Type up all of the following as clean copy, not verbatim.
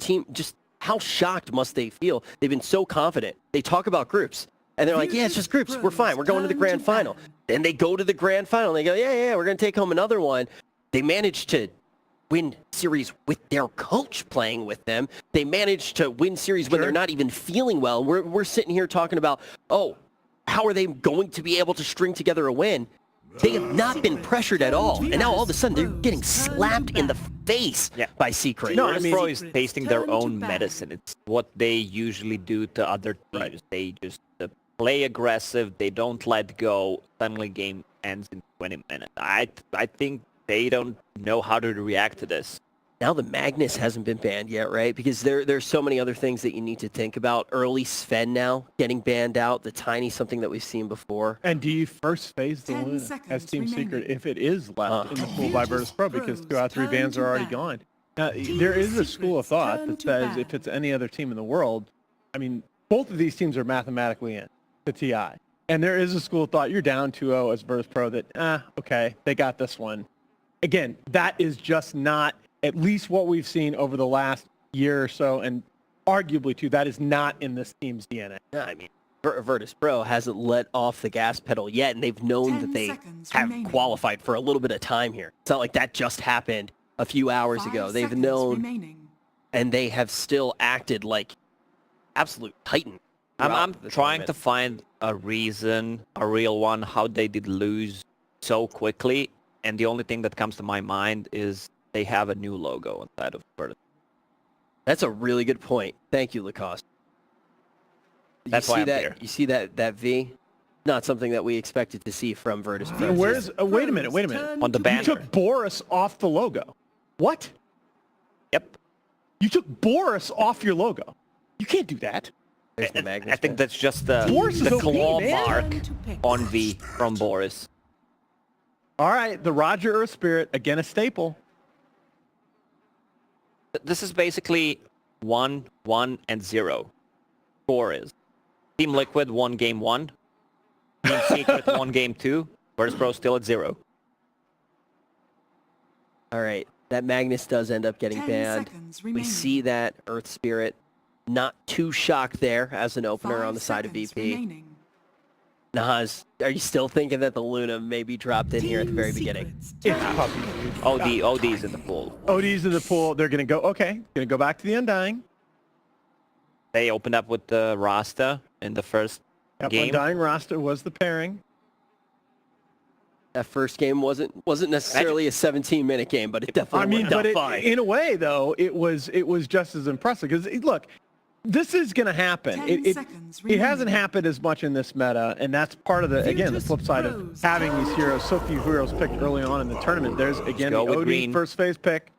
team, just how shocked must they feel? They've been so confident. They talk about groups, and they're like, yeah, it's just groups. We're fine. We're going to the grand final. And they go to the grand final, and they go, yeah, we're going to take home another one. They managed to win series with their coach playing with them. They managed to win series when they're not even feeling well. We're sitting here talking about, oh, how are they going to be able to string together a win? They have not been pressured at all, and now all of a sudden they're getting slapped in the face by Secret. No, Virtus.pro is tasting their own medicine. It's what they usually do to other teams. Right. They just play aggressive. They don't let go. Suddenly, game ends in 20 minutes. I think they don't know how to react to this. Now the Magnus hasn't been banned yet, right? Because there's so many other things that you need to think about. Early Sven now getting banned out. The Tiny, something that we've seen before. And do you first phase the Luna as Team Secret if it is left in the pool by Virtus.pro because 2 out of 3 bans are already gone? Now, there is a school of thought that says if it's any other team in the world, I mean, both of these teams are mathematically in to TI. And there is a school of thought you're down 2-0 as Virtus.pro that, okay, they got this one. Again, that is just not at least what we've seen over the last year or so, and arguably, too, that is not in this team's DNA. I mean, Virtus.pro hasn't let off the gas pedal yet, and they've known that they have qualified for a little bit of time here. It's not like that just happened a few hours ago. They've known, and they have still acted like absolute titans. I'm trying to find a reason, a real one, how they did lose so quickly, and the only thing that comes to my mind is they have a new logo inside of Virtus. That's a really good point. Thank you, Lacoste. That's why I'm here. You see that V? Not something that we expected to see from Virtus.pro. Where's? Wait a minute. On the banner. You took Boris off the logo. What? Yep. You took Boris off your logo. You can't do that. I think that's just the claw mark on V from Boris. All right, the Roger Earth Spirit, again a staple. This is basically 1, 1, and 0. Score is Team Liquid won game 1. Team Secret won game 2. Virtus.pro still at 0. All right, that Magnus does end up getting banned. We see that Earth Spirit. Not too shocked there as an opener on the side of VP. Naz, are you still thinking that the Luna maybe dropped in here at the very beginning? Yeah. OD's in the pool. OD's in the pool. They're going to go, okay, going to go back to the Undying. They opened up with the Rasta in the first game. Undying Rasta was the pairing. That first game wasn't necessarily a 17-minute game, but it definitely worked out fine. In a way, though, it was just as impressive. Because, look, this is going to happen. It hasn't happened as much in this meta, and that's part of the flip side of having these heroes, so few heroes picked early on in the tournament. There's, again, the OD first phase pick.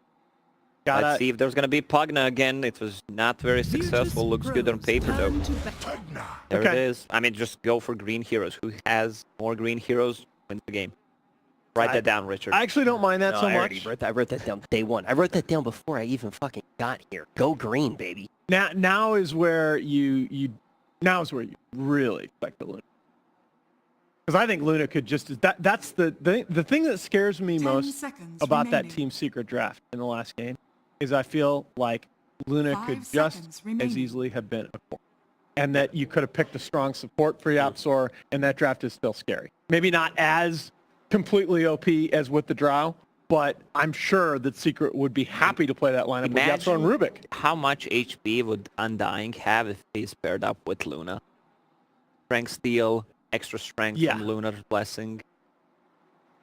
Let's see if there's going to be Pugna again. It was not very successful. Looks good on paper, though. There it is. I mean, just go for green heroes. Who has more green heroes wins the game. Write that down, Richard. I actually don't mind that so much. I wrote that down day one. I wrote that down before I even fucking got here. Go green, baby. Now is where you really expect the Luna. Because I think Luna could just that's the thing that scares me most about that Team Secret draft in the last game is I feel like Luna could just as easily have been a core. And that you could have picked a strong support for Yapsor, and that draft is still scary. Maybe not as completely OP as with the Drow, but I'm sure that Secret would be happy to play that lineup with Yapsor and Rubik. How much HP would Undying have if he's paired up with Luna? Strength steal, extra strength from Luna's blessing.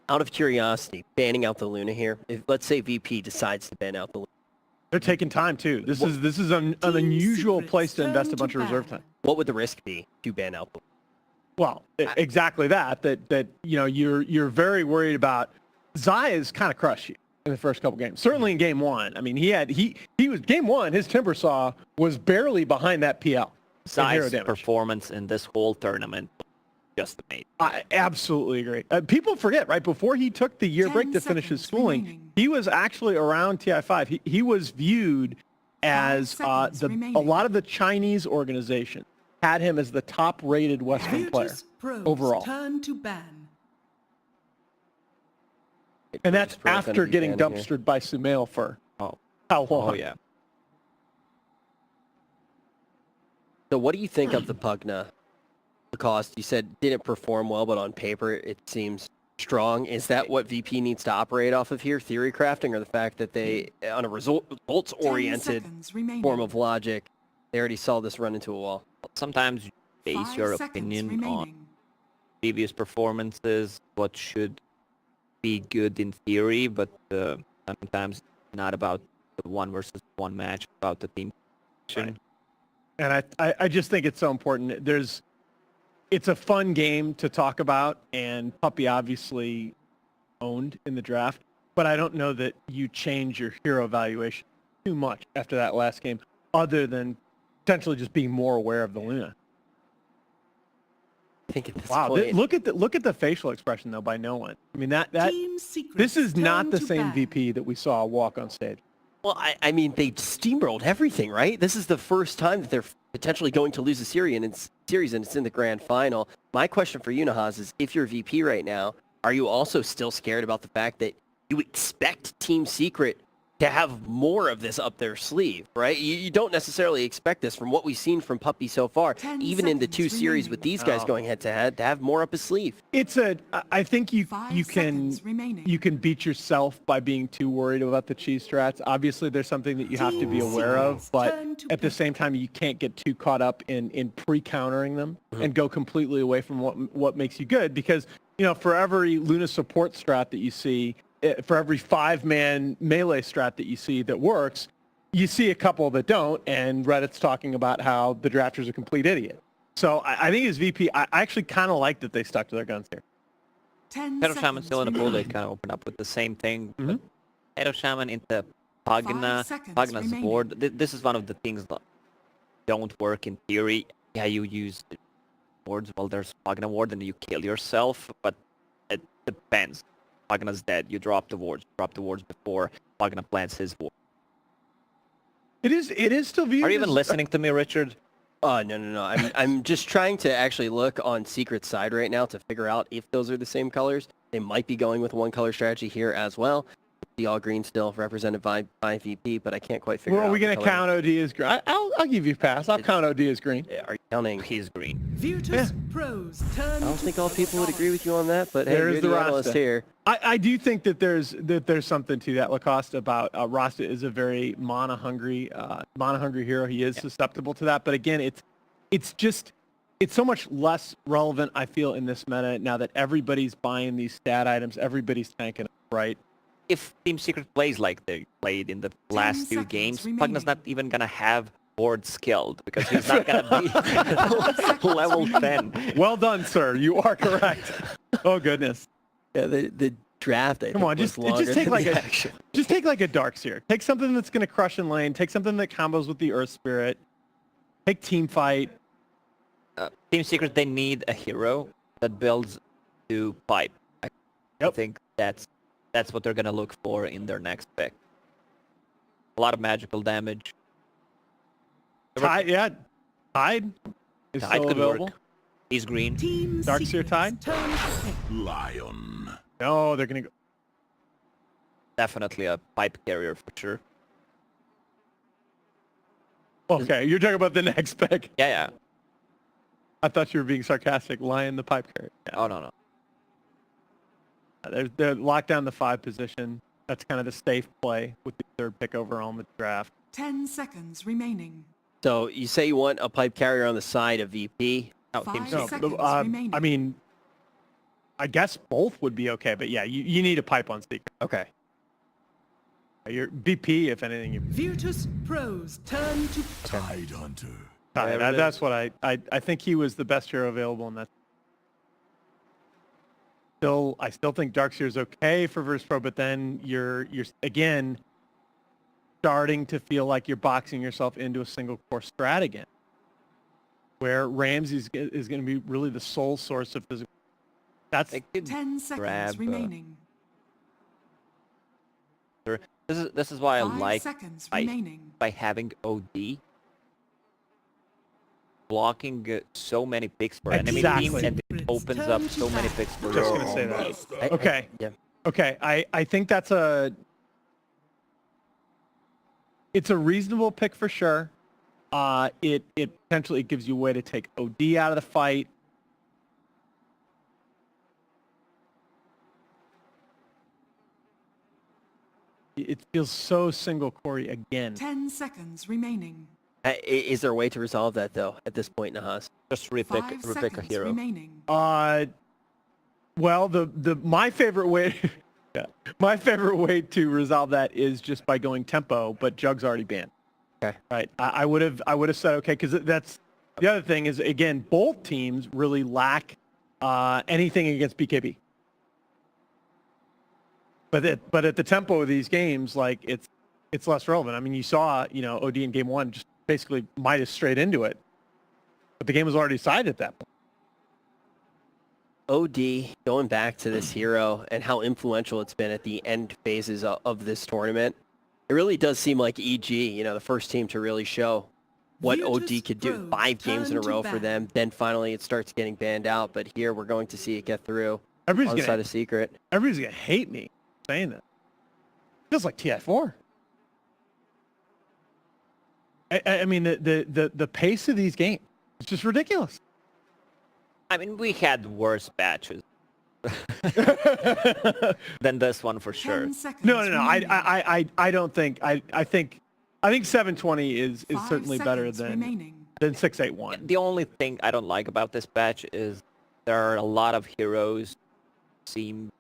Out of curiosity, banning out the Luna here, if let's say VP decides to ban out the Luna. They're taking time too. This is an unusual place to invest a bunch of reserve time. What would the risk be to ban out the Luna? Well, exactly that you're very worried about. Zayas kind of crushed you in the first couple games. Certainly in game 1. I mean, he was game 1. His Timbersaw was barely behind that PL. Zayas' performance in this whole tournament just amazing. I absolutely agree. People forget, right? Before he took the year break to finish his schooling, he was actually around TI5. He was viewed as a lot of the Chinese organizations had him as the top-rated Western player overall. Turn to ban. And that's after getting dumpstered by Sumail for how long? Oh, yeah. So what do you think of the Pugna? The cost, you said didn't perform well, but on paper it seems strong. Is that what VP needs to operate off of here, theory crafting, or the fact that they, on a results-oriented form of logic, they already saw this run into a wall? Sometimes you base your opinion on previous performances, what should be good in theory, but sometimes not about the one versus one match, about the team. Right. And I just think it's so important. It's a fun game to talk about, and Puppy obviously owned in the draft, but I don't know that you change your hero evaluation too much after that last game, other than potentially just being more aware of the Luna. I think at this Wow, point, look at the facial expression though by no one. I mean this is not the same VP that we saw walk on stage. well, I mean, they steamrolled everything, right? This is the first time that they're potentially going to lose a series, and it's in the grand final. My question for you, Nahaz, is if you're VP right now, are you also still scared about the fact that you expect Team Secret to have more of this up their sleeve, right? You don't necessarily expect this from what we've seen from Puppy so far, even in the two series with these guys going head-to-head, to have more up his sleeve. I think you can beat yourself by being too worried about the cheese strats. Obviously, there's something that you have to be aware of, but at the same time, you can't get too caught up in pre-countering them and go completely away from what makes you good, because for every Luna support strat that you see, for every 5-man melee strat that you see that works, you see a couple that don't, and Reddit's talking about how the drafter's a complete idiot. So I think as VP, I actually kind of like that they stuck to their guns here. Shadow Shaman still in the pool, they kind of open up with the same thing. But Shadow Shaman into Pugna's board. This is one of the things that don't work in theory. Yeah, you use the wards, well, there's Pugna ward, and you kill yourself, but it depends. Pugna's dead. You drop the wards. Before Pugna plants his ward. It is still viewed. Are you even listening to me, Richard? No. I'm just trying to actually look on Secret's side right now to figure out if those are the same colors. They might be going with one color strategy here as well. The all green still represented by VP, but I can't quite figure out. Well, are we going to count OD as green? I'll give you a pass. I'll count OD as green. Are you counting? He's green. Pros, turn I don't think all people would agree with you on that, but hey, There's you're the the analyst Rasta. here. I do think that there's something to that, Lacoste, about Rasta is a very mana hungry hero. He is susceptible to that, but again, it's so much less relevant, I feel, in this meta now that everybody's buying these stat items, everybody's tanking, right? If Team Secret plays like they played in the last 2 games, Pugna's not even gonna have board skilled because he's not gonna be level 10. Well done, sir. You are correct. Oh goodness. Yeah, the draft. Come on, just take like a dark seer. Take something that's gonna crush in lane. Take something that combos with the Earth Spirit. Take team fight. Team Secret, they need a hero that builds to pipe. I think that's what they're gonna look for in their next pick. A lot of magical damage. Tide is Tide still could available. work. He's green. Darkseer Tide? Lion. No, they're gonna go. Definitely a pipe carrier for sure. Okay, you're talking about the next pick. Yeah. I thought you were being sarcastic. Lion the pipe carrier. Yeah. Oh no. They're locked down the 5 position. That's kind of the safe play with the 3rd pick overall in the draft. 10 seconds remaining. So you say you want a pipe carrier on the side of VP? No, Team 5 Secret. seconds remaining. I mean, I guess both would be okay, but yeah, you need a pipe on Secret. Okay. Your VP, if anything. Virtus Pros, turn to Tide Hunter. That's what I think he was the best hero available in that. I still think Darkseer is okay for Virtus.pro, but then you're again starting to feel like you're boxing yourself into a single core strat again, where Ramsey is going to be really the sole source of physical. That's 10 seconds remaining. This is why I 5 like seconds remaining. by having OD blocking so many picks for enemy Exactly. teams, and it opens up so many picks for just your going to say own that. team. Okay. Yeah. Okay. I think it's a reasonable pick for sure. It potentially gives you a way to take OD out of the fight. It feels so single Corey again. 10 seconds remaining. Is there a way to resolve that though at this point, Nahas? Just 5 repick a seconds hero. remaining. Well, my favorite way, my favorite way to resolve that is just by going tempo, but Jug's already banned. Okay. Right. I would have said okay, because that's the other thing is again both teams really lack anything against BKB. But at the tempo of these games, like it's less relevant. I mean, you saw OD in game 1 just basically Midas straight into it, but the game was already decided at that point. OD, going back to this hero and how influential it's been at the end phases of this tournament, it really does seem like EG, the first team to really show what Virtus OD could do. Pro 5 games in a turn to row for ban. them. Then finally it starts getting banned out. But here we're going to see it get through Everybody's on the gonna side of Secret. everybody's gonna hate me saying that. Feels like TI4. I mean the pace of these games is just ridiculous. I mean, we had worse batches than this one for sure. 10 seconds No. remaining. I don't think. I think 720 is 5 certainly better seconds than remaining. 681. The only thing I don't like about this batch is there are a lot of heroes seem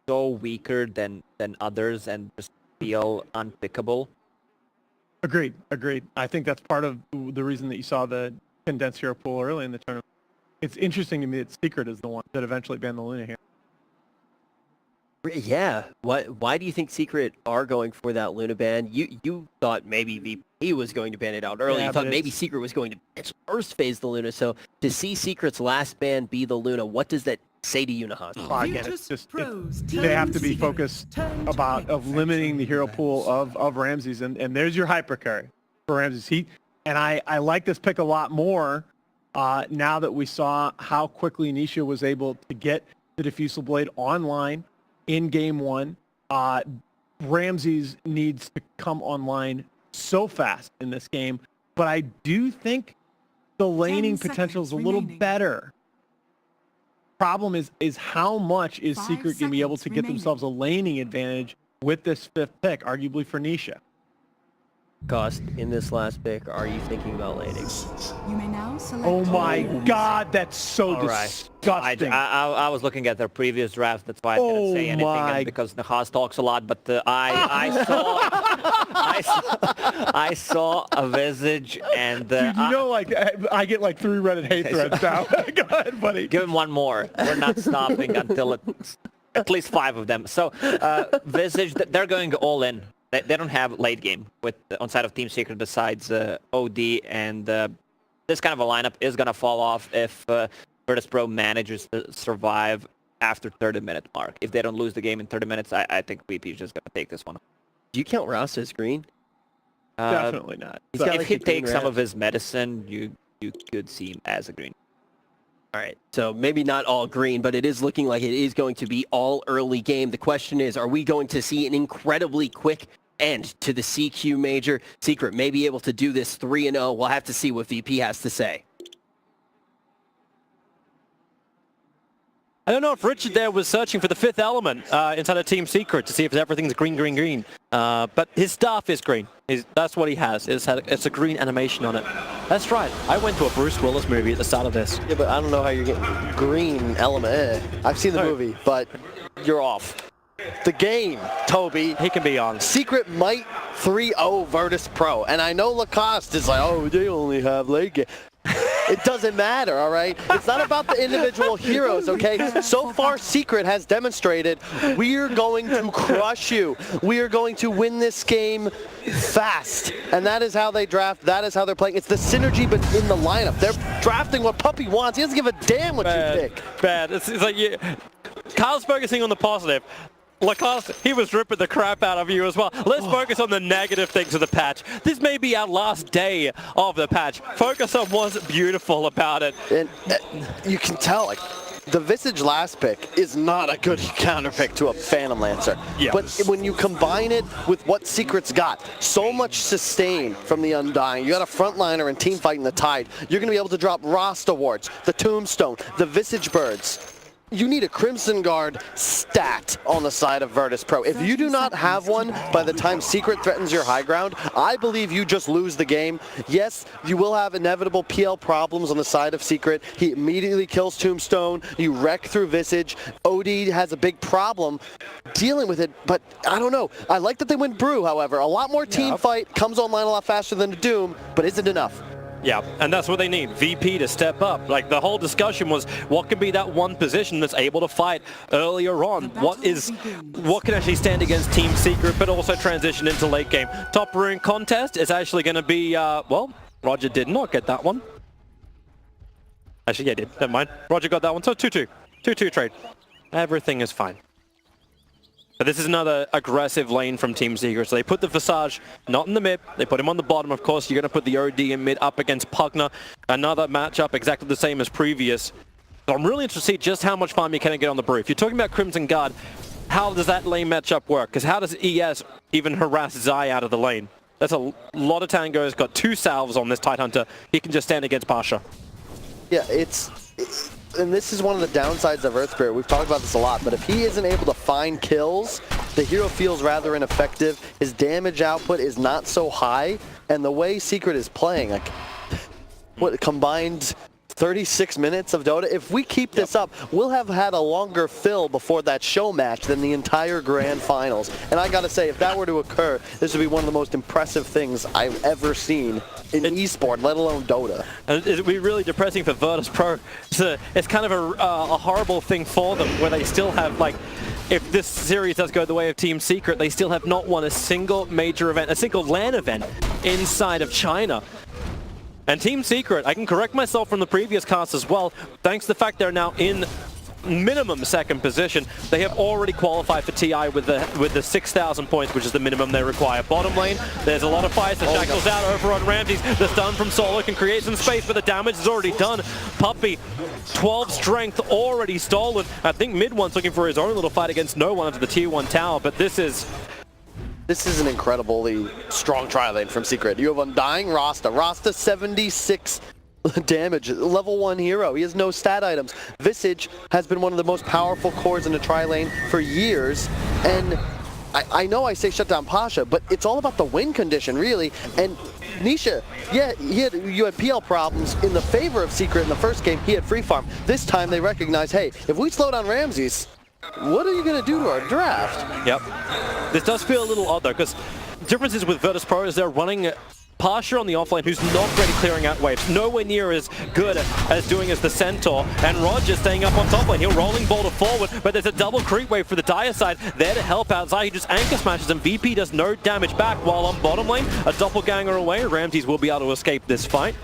so weaker than others and just feel unpickable. Agreed. I think that's part of the reason that you saw the condensed hero pool early in the tournament. It's interesting to me that Secret is the one that eventually banned the Luna here. Yeah. Why do you think Secret are going for that Luna ban? You thought maybe VP was going to ban it out early. Yeah, You thought but maybe it's- Secret was going to its first phase the Luna. So to see Secret's last ban be the Luna, what does that say to you, Nahas? Again, Virtus it's just Pros they have to be turn focused Turn to about ban. of limiting the hero pool of Ramses, and there's your hypercarry for Ramses. I like this pick a lot more now that we saw how quickly Nisha was able to get the Diffusal Blade online in game 1. Ramses needs to come online so fast in this game, but I do think the laning 10 potential is a seconds little remaining. better. Problem is how much is 5 Secret going to be able seconds to get remaining. themselves a laning advantage with this 5th pick, arguably for Nisha. Cost in this last pick, are you thinking about laning? You may now select. Oh my God, that's so All right. disgusting. I was looking at their previous draft. That's why I didn't say Oh anything. my- And because Nahas talks a lot, but I saw a Visage and Dude, I get like 3 Reddit hate threads now. Go ahead, buddy. give him one more. We're not stopping until it's at least 5 of them. So Visage, they're going all in. They don't have late game with on side of Team Secret besides OD, and this kind of a lineup is going to fall off if Virtus.pro manages to survive after 30-minute mark. If they don't lose the game in 30 minutes, I think VP is just going to take this one. Do you count Rasta as green? Definitely not. He's got If like he a green takes some red. of his medicine, you could see him as a green. All right, so maybe not all green, but it is looking like it is going to be all early game. The question is, are we going to see an incredibly quick end to the CQ Major? Secret may be able to do this 3-0. We'll have to see what VP has to say. I don't know if Richard there was searching for the 5th element inside of Team Secret to see if everything's green. But his staff is green. That's what he has. It's a green animation on it. That's right. I went to a Bruce Willis movie at the start of this. Yeah, but I don't know how you're getting green element. I've seen the movie, but you're off. The game, Toby. He can be on. Secret might 3-0 Virtus.pro. And I know Lacoste is like, oh, they only have late game. It doesn't matter, all right? It's not about the individual heroes, okay? So far, Secret has demonstrated we're going to crush you. We are going to win this game fast. And that is how they draft. That is how they're playing. It's the synergy but in the lineup. They're drafting what Puppy wants. He doesn't give a damn what you pick. Bad. It's like Carl's focusing on the positive. Lacoste, he was ripping the crap out of you as well. Let's focus on the negative things of the patch. This may be our last day of the patch. Focus on what's beautiful about it. And you can tell, like, the Visage last pick is not a good counter pick to a Phantom Lancer. Yeah. But when you combine it with what Secret's got, so much sustain from the Undying, you got a frontliner and team fighting the Tide, you're going to be able to drop Rasta wards, the Tombstone, the Visage Birds. You need a Crimson Guard stat on the side of Virtus.pro. If you do not have one by the time Secret threatens your high ground, I believe you just lose the game. Yes, you will have inevitable PL problems on the side of Secret. He immediately kills Tombstone. You wreck through Visage. OD has a big problem dealing with it, but I don't know. I like that they win Brew, however. A lot more team fight, comes online a lot faster than the Doom, but is it enough? Yeah, and that's what they need, VP to step up. Like, the whole discussion was, what can be that one position that's able to fight earlier on? What can actually stand against Team Secret, but also transition into late game? Top rune contest is actually going to be, well, Roger did not get that one. Actually, yeah, he did. Never mind. Roger got that one, so 2-2. 2-2 trade. Everything is fine. But this is another aggressive lane from Team Secret. So they put the Visage not in the mid. They put him on the bottom. Of course, you're going to put the OD in mid up against Pugner. Another matchup exactly the same as previous. So I'm really interested to see just how much farm you can get on the Brew. If you're talking about Crimson Guard, how does that lane matchup work? Because how does ES even harass Zai out of the lane? That's a lot of tangos. Got 2 salves on this Tidehunter. He can just stand against Pasha. Yeah, and this is one of the downsides of Earth Spirit. We've talked about this a lot, but if he isn't able to find kills, the hero feels rather ineffective. His damage output is not so high, and the way Secret is playing, like, what, combined 36 minutes of Dota? If we keep this up, we'll have had a longer fill before that show match than the entire grand finals. And I gotta say, if that were to occur, this would be one of the most impressive things I've ever seen in esport, let alone Dota. And it would be really depressing for Virtus.pro. It's kind of a horrible thing for them, where they still have, like, if this series does go the way of Team Secret, they still have not won a single major event, a single LAN event inside of China. And Team Secret, I can correct myself from the previous cast as well, thanks to the fact they're now in minimum second position. They have already qualified for TI with the 6,000 points, which is the minimum they require. Bottom lane, there's a lot of fires. The Shackles out over on Ramses. The stun from Solo can create some space, but the damage is already done. Puppey, 12 strength already stolen. I think mid one's looking for his own little fight against no one into the tier 1 tower, but this is an incredibly strong trial lane from Secret. You have Undying Rasta. Rasta 76 damage, level 1 hero. He has no stat items. Visage has been one of the most powerful cores in the tri lane for years, and I know I say shut down Pasha, but it's all about the win condition, really. And Nisha, yeah, you had PL problems in the favor of Secret in the first game. He had free farm. This time they recognize, hey, if we slow down Ramses, what are you going to do to our draft? Yep. This does feel a little odd, though, because differences with Virtus.pro is they're running Pasha on the offlane, who's not great at clearing out waves. Nowhere near as good as doing as the Centaur. And Roger staying up on top lane. He'll rolling boulder forward, but there's a double creep wave for the Dire side there to help out. Zai just anchor smashes, and VP does no damage back, while on bottom lane, a doppelganger away. Ramses will be able to escape this fight.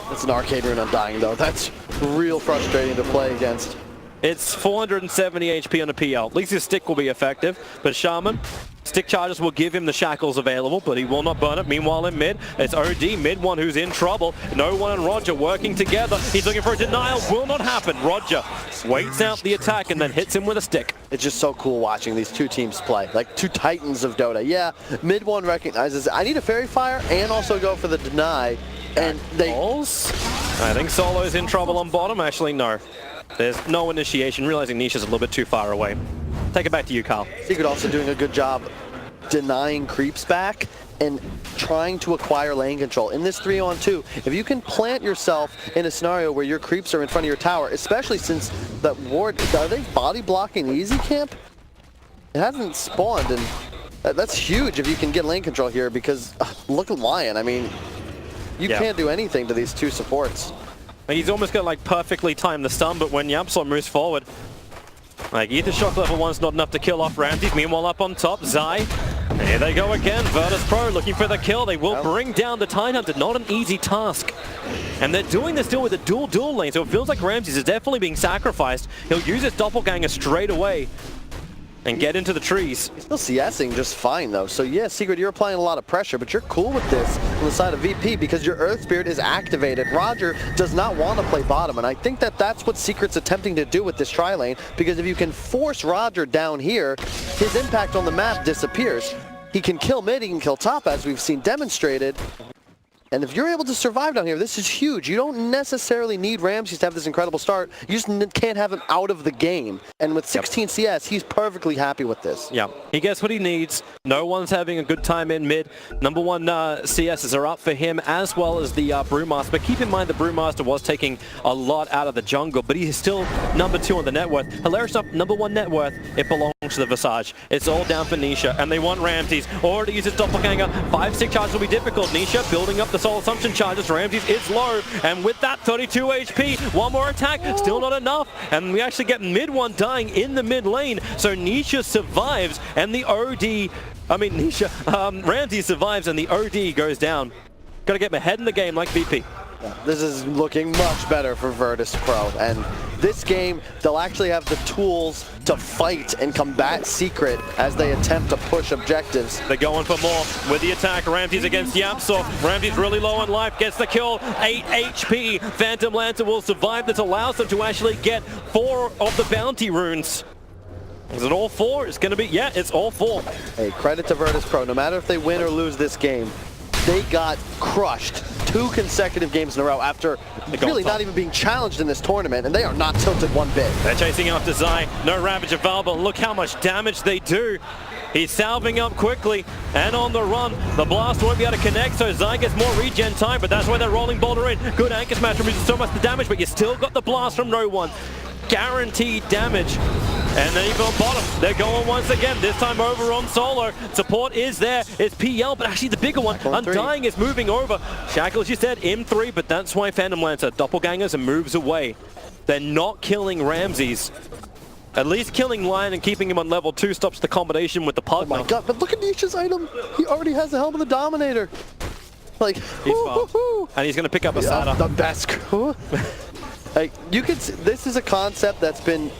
It's an arcade rune Undying, though. That's real frustrating to play against. It's 470 HP on a PL. At least his stick will be effective, but Shaman, stick charges will give him the shackles available, but he will not burn it. Meanwhile in mid, it's OD, mid one who's in trouble. No one and Roger working together. He's looking for a denial, will not happen. Roger waits out the attack and then hits him with a stick. It's just so cool watching these two teams play, like two titans of Dota. Yeah, mid one recognizes, I need a fairy fire and also go for the deny, and they... I think Solo's in trouble on bottom. Actually, no. There's no initiation, realizing Nisha's a little bit too far away. Take it back to you, Carl. Secret also doing a good job denying creeps back and trying to acquire lane control. In this 3-on-2, if you can plant yourself in a scenario where your creeps are in front of your tower, especially since that ward, are they body blocking easy camp? It hasn't spawned, and that's huge if you can get lane control here, because look at Lion. I mean, you can't do anything to these two supports. He's almost got like perfectly timed the stun, but when Yamsor moves forward, like Ether Shock level 1's not enough to kill off Ramses. Meanwhile up on top, Zai. Here they go again. Virtus.pro looking for the kill. They will bring down the Tidehunter. Not an easy task. And they're doing this deal with a dual lane, so it feels like Ramses is definitely being sacrificed. He'll use his doppelganger straight away. and get into the trees. Still CSing just fine though. So yeah, Secret, you're applying a lot of pressure, but you're cool with this on the side of VP because your Earth Spirit is activated. Roger does not want to play bottom, and I think that that's what Secret's attempting to do with this tri-lane, because if you can force Roger down here, his impact on the map disappears. He can kill mid, he can kill top, as we've seen demonstrated. And if you're able to survive down here, this is huge. You don't necessarily need Ramses to have this incredible start. You just can't have him out of the game. And with 16 CS, he's perfectly happy with this. Yeah, he gets what he needs. No one's having a good time in mid. Number one CSs are up for him, as well as the Brewmaster. But keep in mind the Brewmaster was taking a lot out of the jungle, but he's still number 2 on the net worth. Hilarious up, number 1 net worth. It belongs to the Visage. It's all down for Nisha, and they want Ramses. Already uses Doppelganger. 5-6 charges will be difficult. Nisha building up the Soul Assumption charges. Ramses is low, and with that 32 HP, one more attack, still not enough, and we actually get mid one dying in the mid lane, so Nisha survives, and the Ramses survives, and the OD goes down. Gotta get my head in the game like VP. This is looking much better for Virtus.pro, and this game, they'll actually have the tools to fight and combat Secret as they attempt to push objectives. They're going for more with the attack. Ramses against Yapsor. Ramses really low on life, gets the kill, 8 HP. Phantom Lancer will survive. This allows them to actually get 4 of the bounty runes. Is it all 4? It's going to be, yeah, it's all 4. Hey, credit to Virtus.pro. No matter if they win or lose this game, they got crushed 2 consecutive games in a row after really not even being challenged in this tournament, and they are not tilted one bit. They're chasing after Zai. No Ravage available. Look how much damage they do. He's salving up quickly and on the run. The blast won't be able to connect, so Zai gets more regen time, but that's why they're rolling Boulder in. Good anchor smash removes so much the damage, but you still got the blast from no one. Guaranteed damage. And then even on bottom, they're going once again, this time over on solo. Support is there, it's PL, but actually the bigger one, Undying is moving over. Shackles, you said, M3, but that's why Phantom Lancer doppelgangers and moves away. They're not killing Ramses. At least killing Lion and keeping him on level 2 stops the combination with the Pug. Oh my god, but look at Nisha's item. He already has the Helm of the Dominator. Like, he's and he's going to pick up a SATA. The best. Like, you could see, this is a concept that's been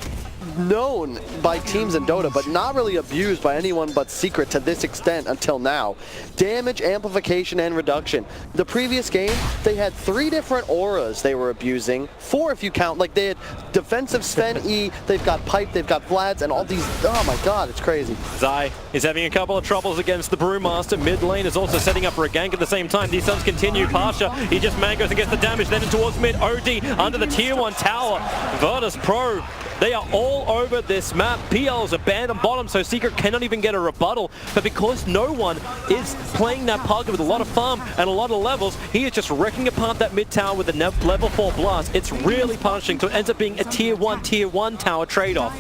known by teams in Dota, but not really abused by anyone but Secret to this extent until now. Damage, amplification, and reduction. The previous game, they had 3 different auras they were abusing. 4 if you count, like they had defensive Sven E, they've got Pipe, they've got Vlads, and all these, oh my god, it's crazy. Zai is having a couple of troubles against the Brewmaster. Mid lane is also setting up for a gank at the same time. These Suns continue. Pasha, he just mangoes and gets the damage, then towards mid. OD under the tier 1 tower. Virtus.pro, they are all over this map. PL is abandoned bottom, so Secret cannot even get a rebuttal. But because no one is playing that Pug with a lot of farm and a lot of levels, he is just wrecking apart that mid tower with a level 4 blast. It's really punishing, so it ends up being a tier 1 tower trade-off.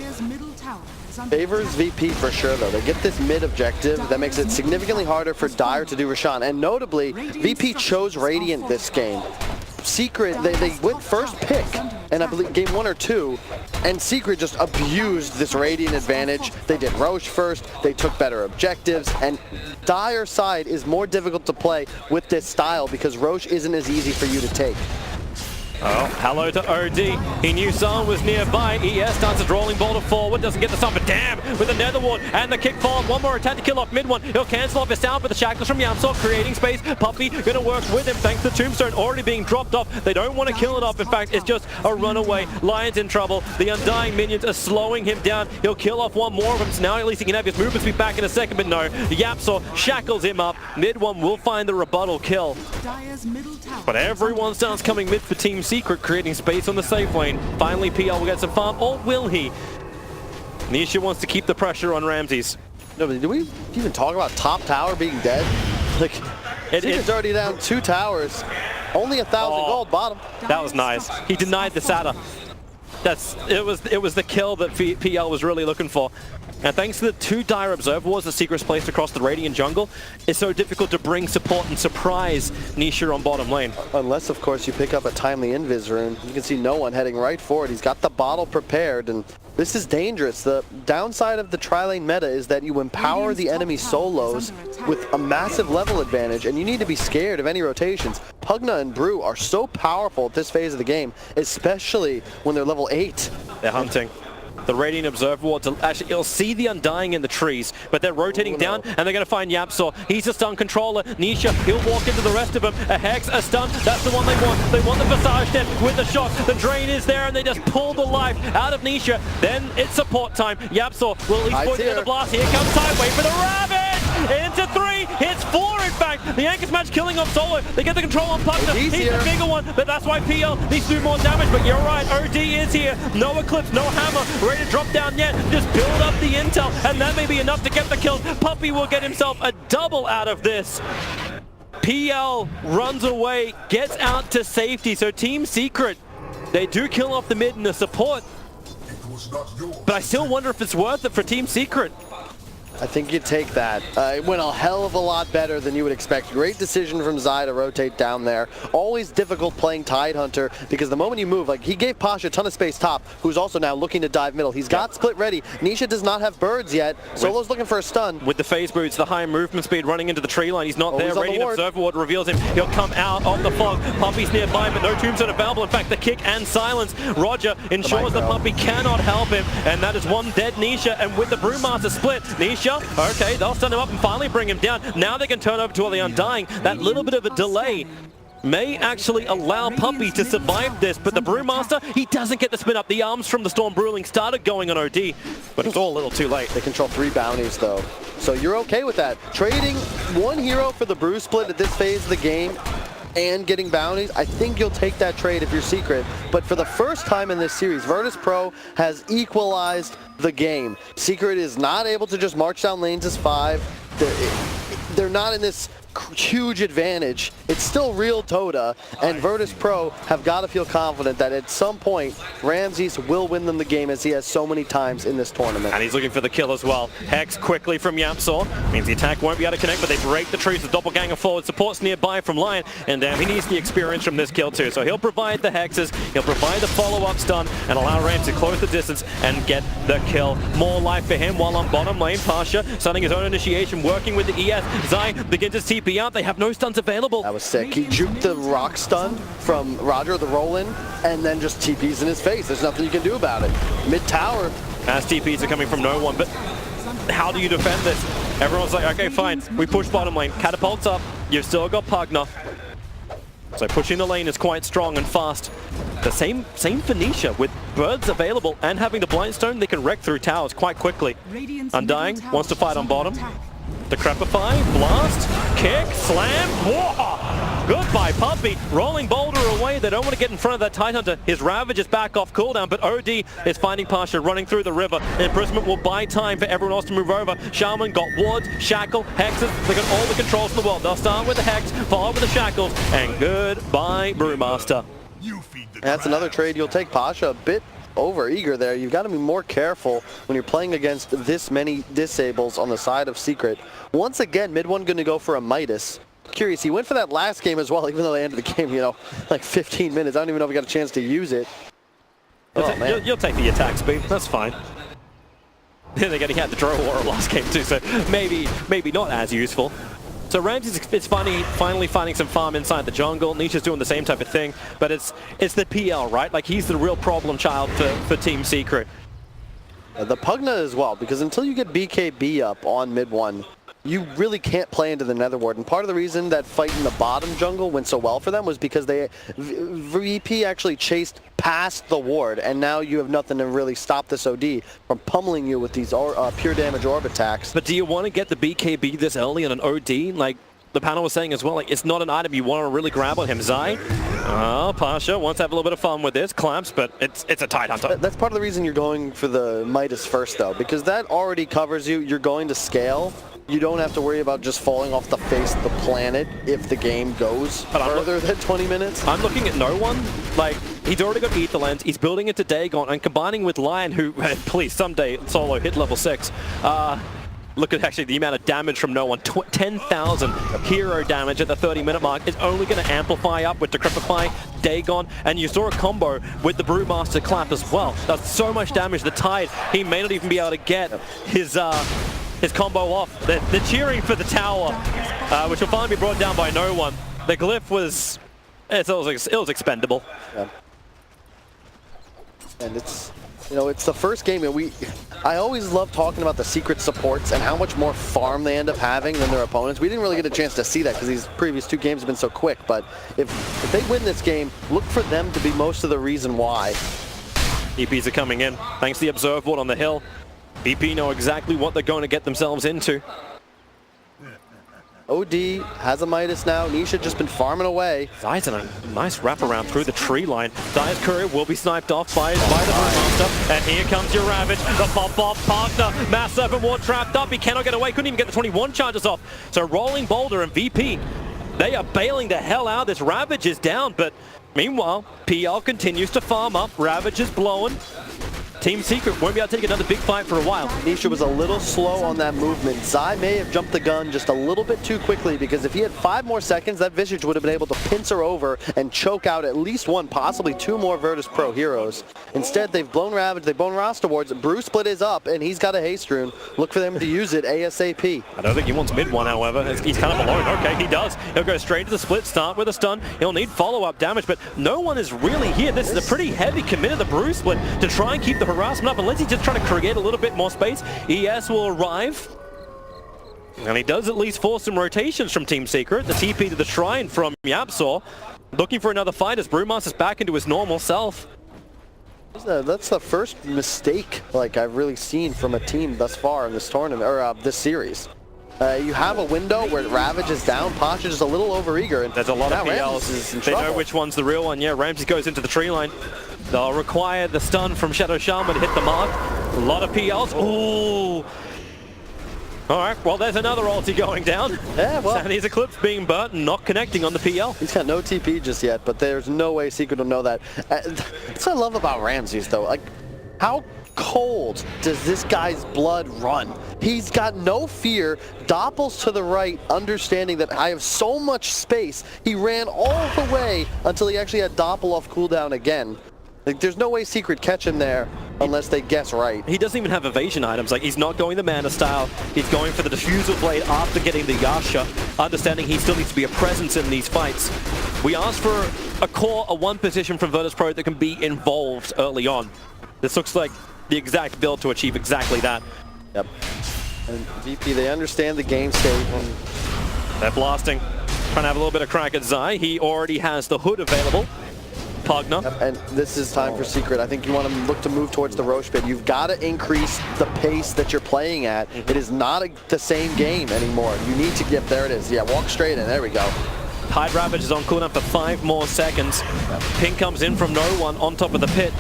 Favors VP for sure though. They get this mid objective that makes it significantly harder for Dire to do Roshan. And notably, VP chose Radiant this game. Secret, they went first pick, and I believe game 1 or 2, and Secret just abused this Radiant advantage. They did Roche first, they took better objectives, and Dire's side is more difficult to play with this style because Roche isn't as easy for you to take. Oh, hello to OD. He knew someone was nearby. ES starts his rolling boulder forward, doesn't get the stun, but damn, with the Nether Ward and the kick forward. One more attack to kill off mid one. He'll cancel off his sound, but the shackles from Yamsor creating space. Puppy gonna work with him thanks to Tombstone already being dropped off. They don't want to kill it off. In fact, it's just a runaway. Lion's in trouble. The Undying minions are slowing him down. He'll kill off one more of them, so now at least he can have his movement speed back in a second, but no. Yapsor shackles him up. Mid one will find the rebuttal kill. But everyone starts coming mid for Team Secret, creating space on the safe lane. Finally, PL will get some farm, or will he? Nisha wants to keep the pressure on Ramses. No, but do we even talk about top tower being dead? Like, Secret's already down 2 towers. Only 1,000 gold bottom. That was nice. He denied the SATA. It was the kill that PL was really looking for. And thanks to the 2 Dire Observer Wards that Secret's placed across the Radiant jungle, it's so difficult to bring support and surprise Nisha on bottom lane. Unless, of course, you pick up a timely invis rune. You can see no one heading right forward. He's got the bottle prepared, and this is dangerous. The downside of the tri-lane meta is that you empower the enemy solos with a massive level advantage, and you need to be scared of any rotations. Pugna and Brew are so powerful at this phase of the game, especially when they're level 8. They're hunting. The Radiant Observer Ward to actually, you'll see the Undying in the trees, but they're rotating down and they're going to find Yapsaw. He's a stun controller. Nisha, he'll walk into the rest of them. A Hex, a stun, that's the one they want. They want the Visage Death with the shock. The drain is there and they just pull the life out of Nisha. Then it's support time. Yapsaw will at least point to the blast. Here comes Tide, wait for the Ravage! Into 3, hits 4 in fact. The Anchor's match killing off Solo. They get the control on Pugna. He's the bigger one, but that's why PL needs to do more damage. But you're right, OD is here. No Eclipse, no Hammer, ready to drop down yet. Just build up the intel, and that may be enough to get the kills. Puppey will get himself a double out of this. PL runs away, gets out to safety. So Team Secret, they do kill off the mid and the support. But I still wonder if it's worth it for Team Secret. I think you take that. It went a hell of a lot better than you would expect. Great decision from Zai to rotate down there. Always difficult playing Tidehunter because the moment you move, like he gave Pasha a ton of space top, who's also now looking to dive middle. He's got split ready. Nisha does not have birds yet. Solo's looking for a stun. With the phase boots, the high movement speed running into the tree line. He's not there. Radiant Observer Ward reveals him. He'll come out of the fog. Puppey's nearby, but no tombstone available. In fact, the kick and silence. Roger ensures that Puppey cannot help him, and that is one dead Nisha. And with the Brewmaster split, Nisha, okay, they'll stun him up and finally bring him down. Now they can turn over to all the Undying. That little bit of a delay may actually allow Puppey to survive this, but the Brewmaster, he doesn't get the spin up. The arms from the Storm Bruling started going on OD, but it's all a little too late. They control 3 bounties though, so you're okay with that. Trading 1 hero for the Brew split at this phase of the game and getting bounties, I think you'll take that trade if you're Secret. But for the first time in this series, Virtus.pro has equalized the game. Secret is not able to just march down lanes as 5. They're not in this huge advantage. It's still real Dota, and Virtus.pro have got to feel confident that at some point Ramses will win them the game, as he has so many times in this tournament. And he's looking for the kill as well. Hex quickly from Yapsaw. Means the attack won't be able to connect, but they break the trees. The doppelganger forward supports nearby from Lion, and he needs the experience from this kill too. So he'll provide the hexes, he'll provide the follow-up stun, and allow Ram to close the distance and get the kill. More life for him while on bottom lane. Pasha starting his own initiation, working with the ES. Zai begins to TP out. They have no stuns available. That was sick. He juked the rock stun from Roger, the roll-in, and then just TPs in his face. There's nothing you can do about it. Mid-tower. As TPs are coming from no one, but how do you defend this? Everyone's like, okay, fine. We push bottom lane. Catapults up. You've still got Pugna. So pushing the lane is quite strong and fast. The same for Nisha. With birds available and having the blind stone, they can wreck through towers quite quickly. Undying wants to fight on bottom. Decrepify, blast, kick, slam, whoa! Goodbye, Puppey. Rolling Boulder away. They don't want to get in front of that Tidehunter. His Ravage is back off cooldown, but OD is finding Pasha running through the river. Imprisonment will buy time for everyone else to move over. Shaman got wards, shackle, hexes. They got all the controls in the world. They'll start with the hex, follow with the shackles, and goodbye, Brewmaster. That's another trade. You'll take Pasha a bit over eager there. You've got to be more careful when you're playing against this many disables on the side of Secret. Once again, mid one going to go for a Midas. Curious, he went for that last game as well, even though they ended the game, you know, like 15 minutes. I don't even know if we got a chance to use it. You'll take the attack speed. That's fine. Then again, he had the draw war last game too, so maybe not as useful. So Ramses is finally finding some farm inside the jungle. Nisha's doing the same type of thing, but it's the PL, right? Like, he's the real problem child for Team Secret. The Pugna as well, because until you get BKB up on mid one, you really can't play into the Nether Ward. And part of the reason that fight in the bottom jungle went so well for them was because VP actually chased past the ward, and now you have nothing to really stop this OD from pummeling you with these pure damage orb attacks. But do you want to get the BKB this early on an OD? Like the panel was saying as well, like, it's not an item you want to really grab on him. Zai, Pasha wants to have a little bit of fun with this, clamps, but it's a Tidehunter. That's part of the reason you're going for the Midas first, though, because that already covers you. You're going to scale. You don't have to worry about just falling off the face of the planet if the game goes further than 20 minutes. I'm looking at no one. Like, he's already got Ether Lens, he's building into Dagon, and combining with Lion, who, please, someday Solo hit level 6. Look at actually the amount of damage from no one. 10,000 hero damage at the 30-minute mark is only going to amplify up with Decrepify, Dagon, and you saw a combo with the Brewmaster clap as well. That's so much damage. The Tide, he may not even be able to get his combo off. They're cheering for the tower, which will finally be brought down by no one. The glyph was, it was expendable. Yeah. And it's You know, it's the first game, and I always love talking about the Secret supports and how much more farm they end up having than their opponents. We didn't really get a chance to see that because these previous 2 games have been so quick, but if they win this game, look for them to be most of the reason why. EPs are coming in. Thanks to the observe board on the hill. BP know exactly what they're going to get themselves into. OD has a Midas now. Nisha just been farming away. Zai's in a nice wraparound through the tree line. Zai's courier will be sniped off by the Brewmaster. And here comes your Ravage. The pop-off partner. Mass Serpent Ward trapped up. He cannot get away. Couldn't even get the 21 charges off. So Rolling Boulder and VP, they are bailing the hell out. This Ravage is down, but meanwhile, PL continues to farm up. Ravage is blowing. Team Secret won't be able to take another big fight for a while. Nisha was a little slow on that movement. Zai may have jumped the gun just a little bit too quickly because if he had 5 more seconds, that Visage would have been able to pincer her over and choke out at least 1, possibly 2 more Virtus.pro heroes. Instead, they've blown Ravage, they've blown roster wards. Brew Split is up, and he's got a haste rune. Look for them to use it ASAP. I don't think he wants mid one, however. He's kind of alone. Okay, he does. He'll go straight to the split, start with a stun. He'll need follow-up damage, but no one is really here. This is a pretty heavy commit of the Brew Split to try and keep the harassment up, unless he's just trying to create a little bit more space. ES will arrive. And he does at least force some rotations from Team Secret. The TP to the Shrine from Yapsaw. Looking for another fight as Brewmaster's back into his normal self. That's the first mistake like I've really seen from a team thus far in this tournament, or this series. You have a window where Ravage is down, Pasha is a little overeager, and there's a lot of PLs. They know which one's the real one. Yeah, Ramsey goes into the tree line. They'll require the stun from Shadow Shaman to hit the mark. A lot of PLs. Ooh. All right, well, there's another ulti going down. Yeah, well. Sandy's Eclipse being burnt and not connecting on the PL. He's got no TP just yet, but there's no way Secret will know that. That's what I love about Ramses, though. Like, how cold does this guy's blood run? He's got no fear, doppels to the right, understanding that I have so much space. He ran all the way until he actually had doppel off cooldown again. Like, there's no way Secret catch him there unless they guess right. He doesn't even have evasion items. Like, he's not going the Mana style. He's going for the Diffusal Blade after getting the Yasha, understanding he still needs to be a presence in these fights. We asked for a core, a 1 position from Virtus.pro that can be involved early on. This looks like the exact build to achieve exactly that. Yep. And VP, they understand the game state. They're blasting. Trying to have a little bit of crack at Zai. He already has the hood available. Pugna. Yep. And this is time for Secret. I think you want to look to move towards the Roche pit. You've got to increase the pace that you're playing at. It is not the same game anymore. You need to get, there it is. Yeah, walk straight in. There we go. Tide Ravage is on cooldown for 5 more seconds. Ping comes in from no one on top of the pit.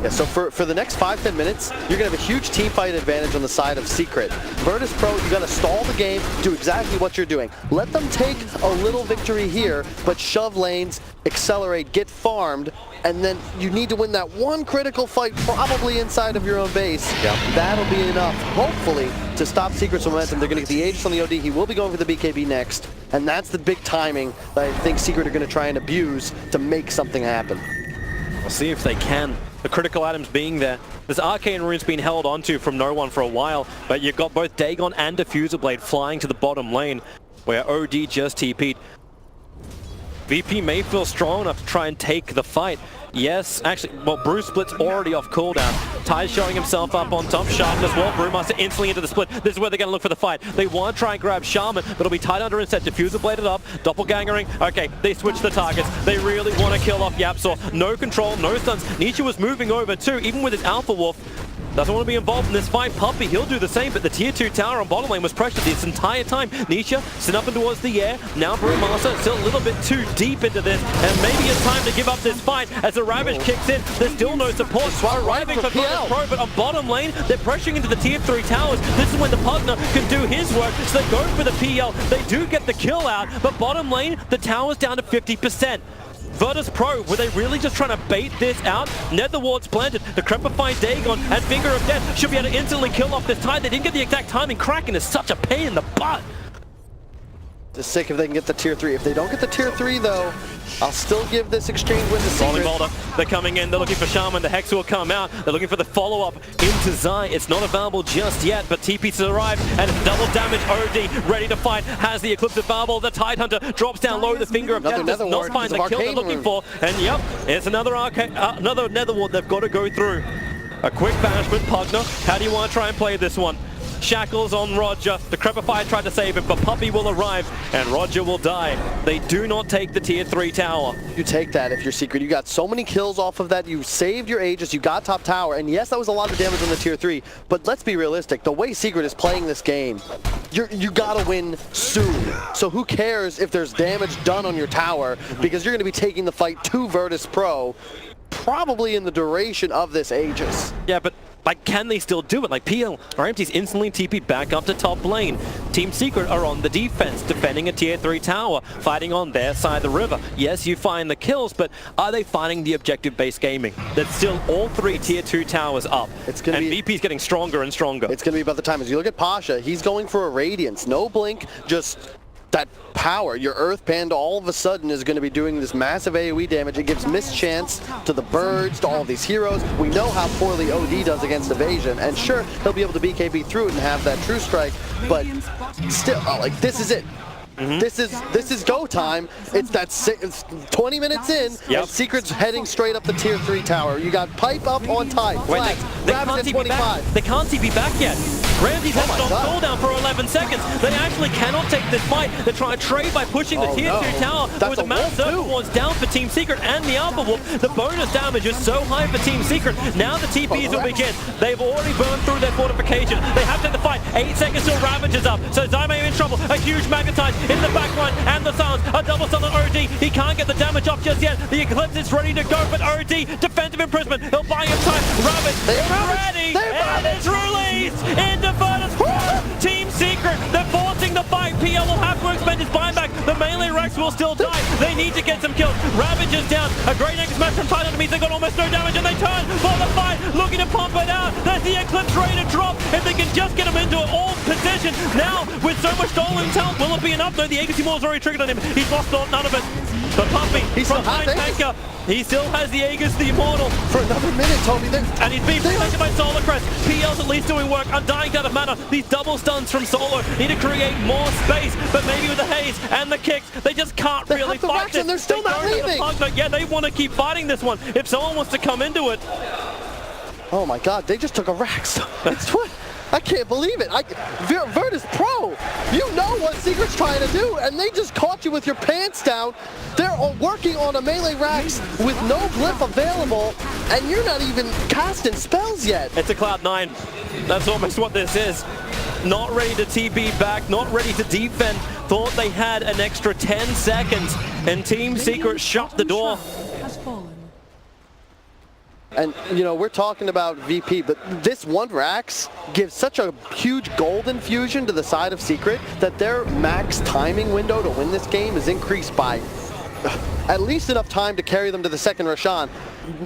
Yeah, so for the next 5-10 minutes, you're going to have a huge team fight advantage on the side of Secret. Virtus.pro, you got to stall the game, do exactly what you're doing. Let them take a little victory here, but shove lanes, accelerate, get farmed, and then you need to win that one critical fight, probably inside of your own base. Yeah. That'll be enough, hopefully, to stop Secret's momentum. They're going to get the Aegis on the OD. He will be going for the BKB next, and that's the big timing that I think Secret are going to try and abuse to make something happen. We'll see if they can. The critical items being there. This Arcane Rune's been held onto from no one for a while, but you've got both Dagon and Diffusal Blade flying to the bottom lane, where OD just TP'd. VP may feel strong enough to try and take the fight. Yes, actually, well, Brew Split's already off cooldown. Ty's showing himself up on top. Shaman as well. Brewmaster instantly into the split. This is where they're going to look for the fight. They want to try and grab Shaman, but it'll be tied under instead. Diffuser bladed up. Doppelgangering. Okay, they switch the targets. They really want to kill off Yapsaw. No control, no stuns. Nietzsche was moving over too, even with his Alpha Wolf. Doesn't want to be involved in this fight. Puppy, he'll do the same, but the tier 2 tower on bottom lane was pressured this entire time. Nietzsche sent up and towards the air. Now Brewmaster still a little bit too deep into this, and maybe it's time to give up this fight as the Ravage kicks in. There's still no support arriving for Virtus.pro, but on bottom lane, they're pressuring into the tier 3 towers. This is when the partner can do his work, so they go for the PL. They do get the kill out, but bottom lane, the tower's down to 50%. Virtus.pro, were they really just trying to bait this out? Nether wards planted, the Crepify Dagon and Finger of Death should be able to instantly kill off this Tide. They didn't get the exact timing. Kraken is such a pain in the butt. Just sick if they can get the tier 3. If they don't get the tier 3 though, I'll still give this exchange win to Secret. Rolling Boulder, they're coming in, they're looking for Shaman, the Hex will come out, they're looking for the follow-up into Zai. It's not available just yet, but TP's arrived, and it's double damage. OD ready to fight, has the Eclipse available, the Tide Hunter drops down low, the Finger of Death does not find the kill they're looking for, and yep, it's another Nether Ward they've got to go through. A quick banishment, Pugner. How do you want to try and play this one? Shackles on Roger. The Crepify tried to save him, but Puppey will arrive, and Roger will die. They do not take the tier 3 tower. You take that if you're Secret. You got so many kills off of that. You saved your Aegis. You got top tower. And yes, that was a lot of damage on the tier 3. But let's be realistic. The way Secret is playing this game, you got to win soon. So who cares if there's damage done on your tower, because you're going to be taking the fight to Virtus.pro probably in the duration of this Aegis. Yeah, but like, can they still do it? Like, PL or empties instantly TP back up to top lane. Team Secret are on the defense, defending a tier 3 tower, fighting on their side of the river. Yes, you find the kills, but are they finding the objective-based gaming? That's still all 3 tier 2 towers up. It's gonna and be, VP's getting stronger and stronger. It's going to be about the time. As you look at Pasha, he's going for a Radiance. No blink, just that power. Your Earth Panda all of a sudden is going to be doing this massive AoE damage. It gives mischance to the birds, to all of these heroes. We know how poorly OD does against evasion, and sure, he'll be able to BKB through it and have that true strike, but still, like, this is it. This is go time. It's that it's 20 minutes in, and Secret's heading straight up the tier 3 tower. You got Pipe up on time. Wait, they can't TP back. They can't TP back yet. Ramsey's had it on cooldown for 11 seconds. They actually cannot take this fight. They try and trade by pushing the tier 2 tower. With the Mount Circle Ward's down for Team Secret and the Alpha Wolf. The bonus damage is so high for Team Secret. Now the TPs will begin. They've already burned through their fortification. They have to take the fight. 8 seconds till Ravage is up. So Zyme in trouble. A huge magnetize in the backline, and the silence. A double stun on OD. He can't get the damage off just yet. The Eclipse is ready to go, but OD, defensive imprisonment. He'll buy him time. Ravage is ready, and it's released into Virtus.pro. Team Secret, they're forcing the fight. PL will have to expend his buyback. The melee Rex will still die. They need to get some kills. Ravage is down. A great next smash from Titan means they got almost no damage, and they turn for the fight, looking to pump it out. There's the Eclipse ready to drop. If they can just get him into an all position. Now, with so much stolen talent, will it be enough? No, the Aegis Immortal's already triggered on him. He's lost none of it. But Puppey, from behind tanker, he still has the Aegis, the Immortal. For another minute, Toby. And he's being protected by Solar Crest. PL's at least doing work. Undying out of mana. These double stuns from Solo need to create more space. But maybe with the haze and the kicks, they just can't really fight this. And they're still not leaving. Yeah, they want to keep fighting this one. If someone wants to come into it. Oh my God, they just took a Rax. It's what? I can't believe it. Virtus.pro, you know what Secret's trying to do, and they just caught you with your pants down. They're working on a melee Rax with no glyph available, and you're not even casting spells yet. It's a Cloud9. That's almost what this is. Not ready to TP back, not ready to defend. Thought they had an extra 10 seconds, and Team Secret shut the door. And, you know, we're talking about VP, but this one Rax gives such a huge gold infusion to the side of Secret that their max timing window to win this game is increased by at least enough time to carry them to the second Roshan.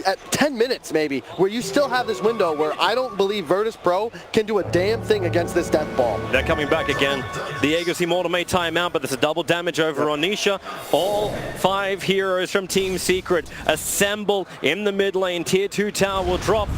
At 10 minutes, maybe, where you still have this window where I don't believe Virtus.pro can do a damn thing against this death ball. They're coming back again. The Aegis Immortal may time out, but there's a double damage over on Nisha. All 5 heroes from Team Secret assemble in the mid lane. Tier 2 tower will drop.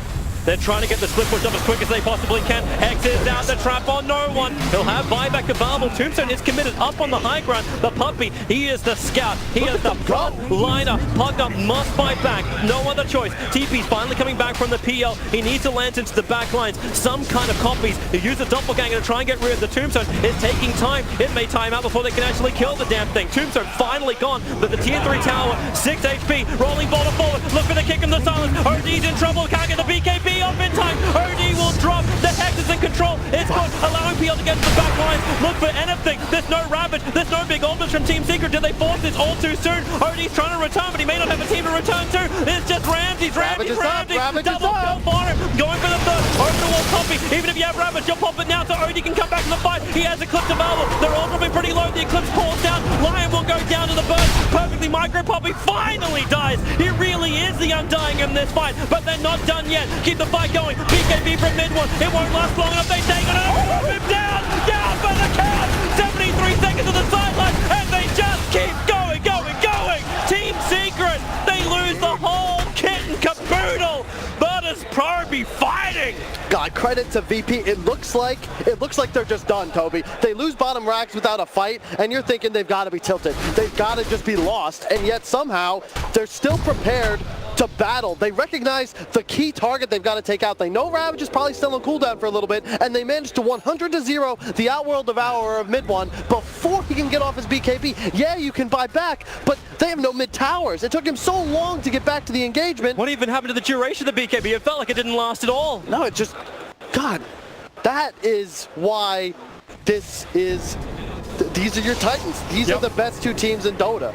They're trying to get the split push up as quick as they possibly can. Hex is out, the trap on no one. He'll have buyback available. Tombstone is committed up on the high ground. The Puppey, he is the scout. He is the front liner. Pugner must fight back. No other choice. TP's finally coming back from the PL. He needs to land into the back lines. Some kind of copies. He used the doppelganger to try and get rid of the Tombstone. It's taking time. It may time out before they can actually kill the damn thing. Tombstone finally gone, but the tier 3 tower, 6 HP, rolling boulder forward. Look for the kick in the silence. OD's in trouble. Can't get the BKB up in time. OD will drop. The Hex is in control. It's good, allowing PL to get to the back line. Look for anything. There's no Ravage. There's no big ultimates from Team Secret. Did they force this all too soon? OD's trying to return, but he may not have a team to return to. It's just Ramsey. Double kill for him. Going for the third. Over the wall Puppey. Even if you have Ravage, you'll pop it now so OD can come back to the fight. He has Eclipse available. They're all dropping pretty low. The Eclipse calls down. Lion will go down to the burst. Perfectly micro. Puppey finally dies. He really is the Undying in this fight, but they're not done yet. Keep the fight going. BKB from mid one. It won't last long enough. They take it and him down for the count. 73 seconds to the sideline, and they just keep going. Team Secret, they lose the whole kit and caboodle. Virtus.pro be fighting. God, credit to VP. It looks like they're just done, Toby. They lose bottom Rax without a fight, and you're thinking they've got to be tilted. They've got to just be lost, and yet somehow they're still prepared to battle. They recognize the key target they've got to take out. They know Ravage is probably still on cooldown for a little bit, and they managed to 100-0 the Outworld Devourer of mid one before he can get off his BKB. Yeah, you can buy back, but they have no mid towers. It took him so long to get back to the engagement. What even happened to the duration of the BKB? It felt like it didn't last at all. No, it just, God, that is why this is, these are your Titans. These are the best two teams in Dota.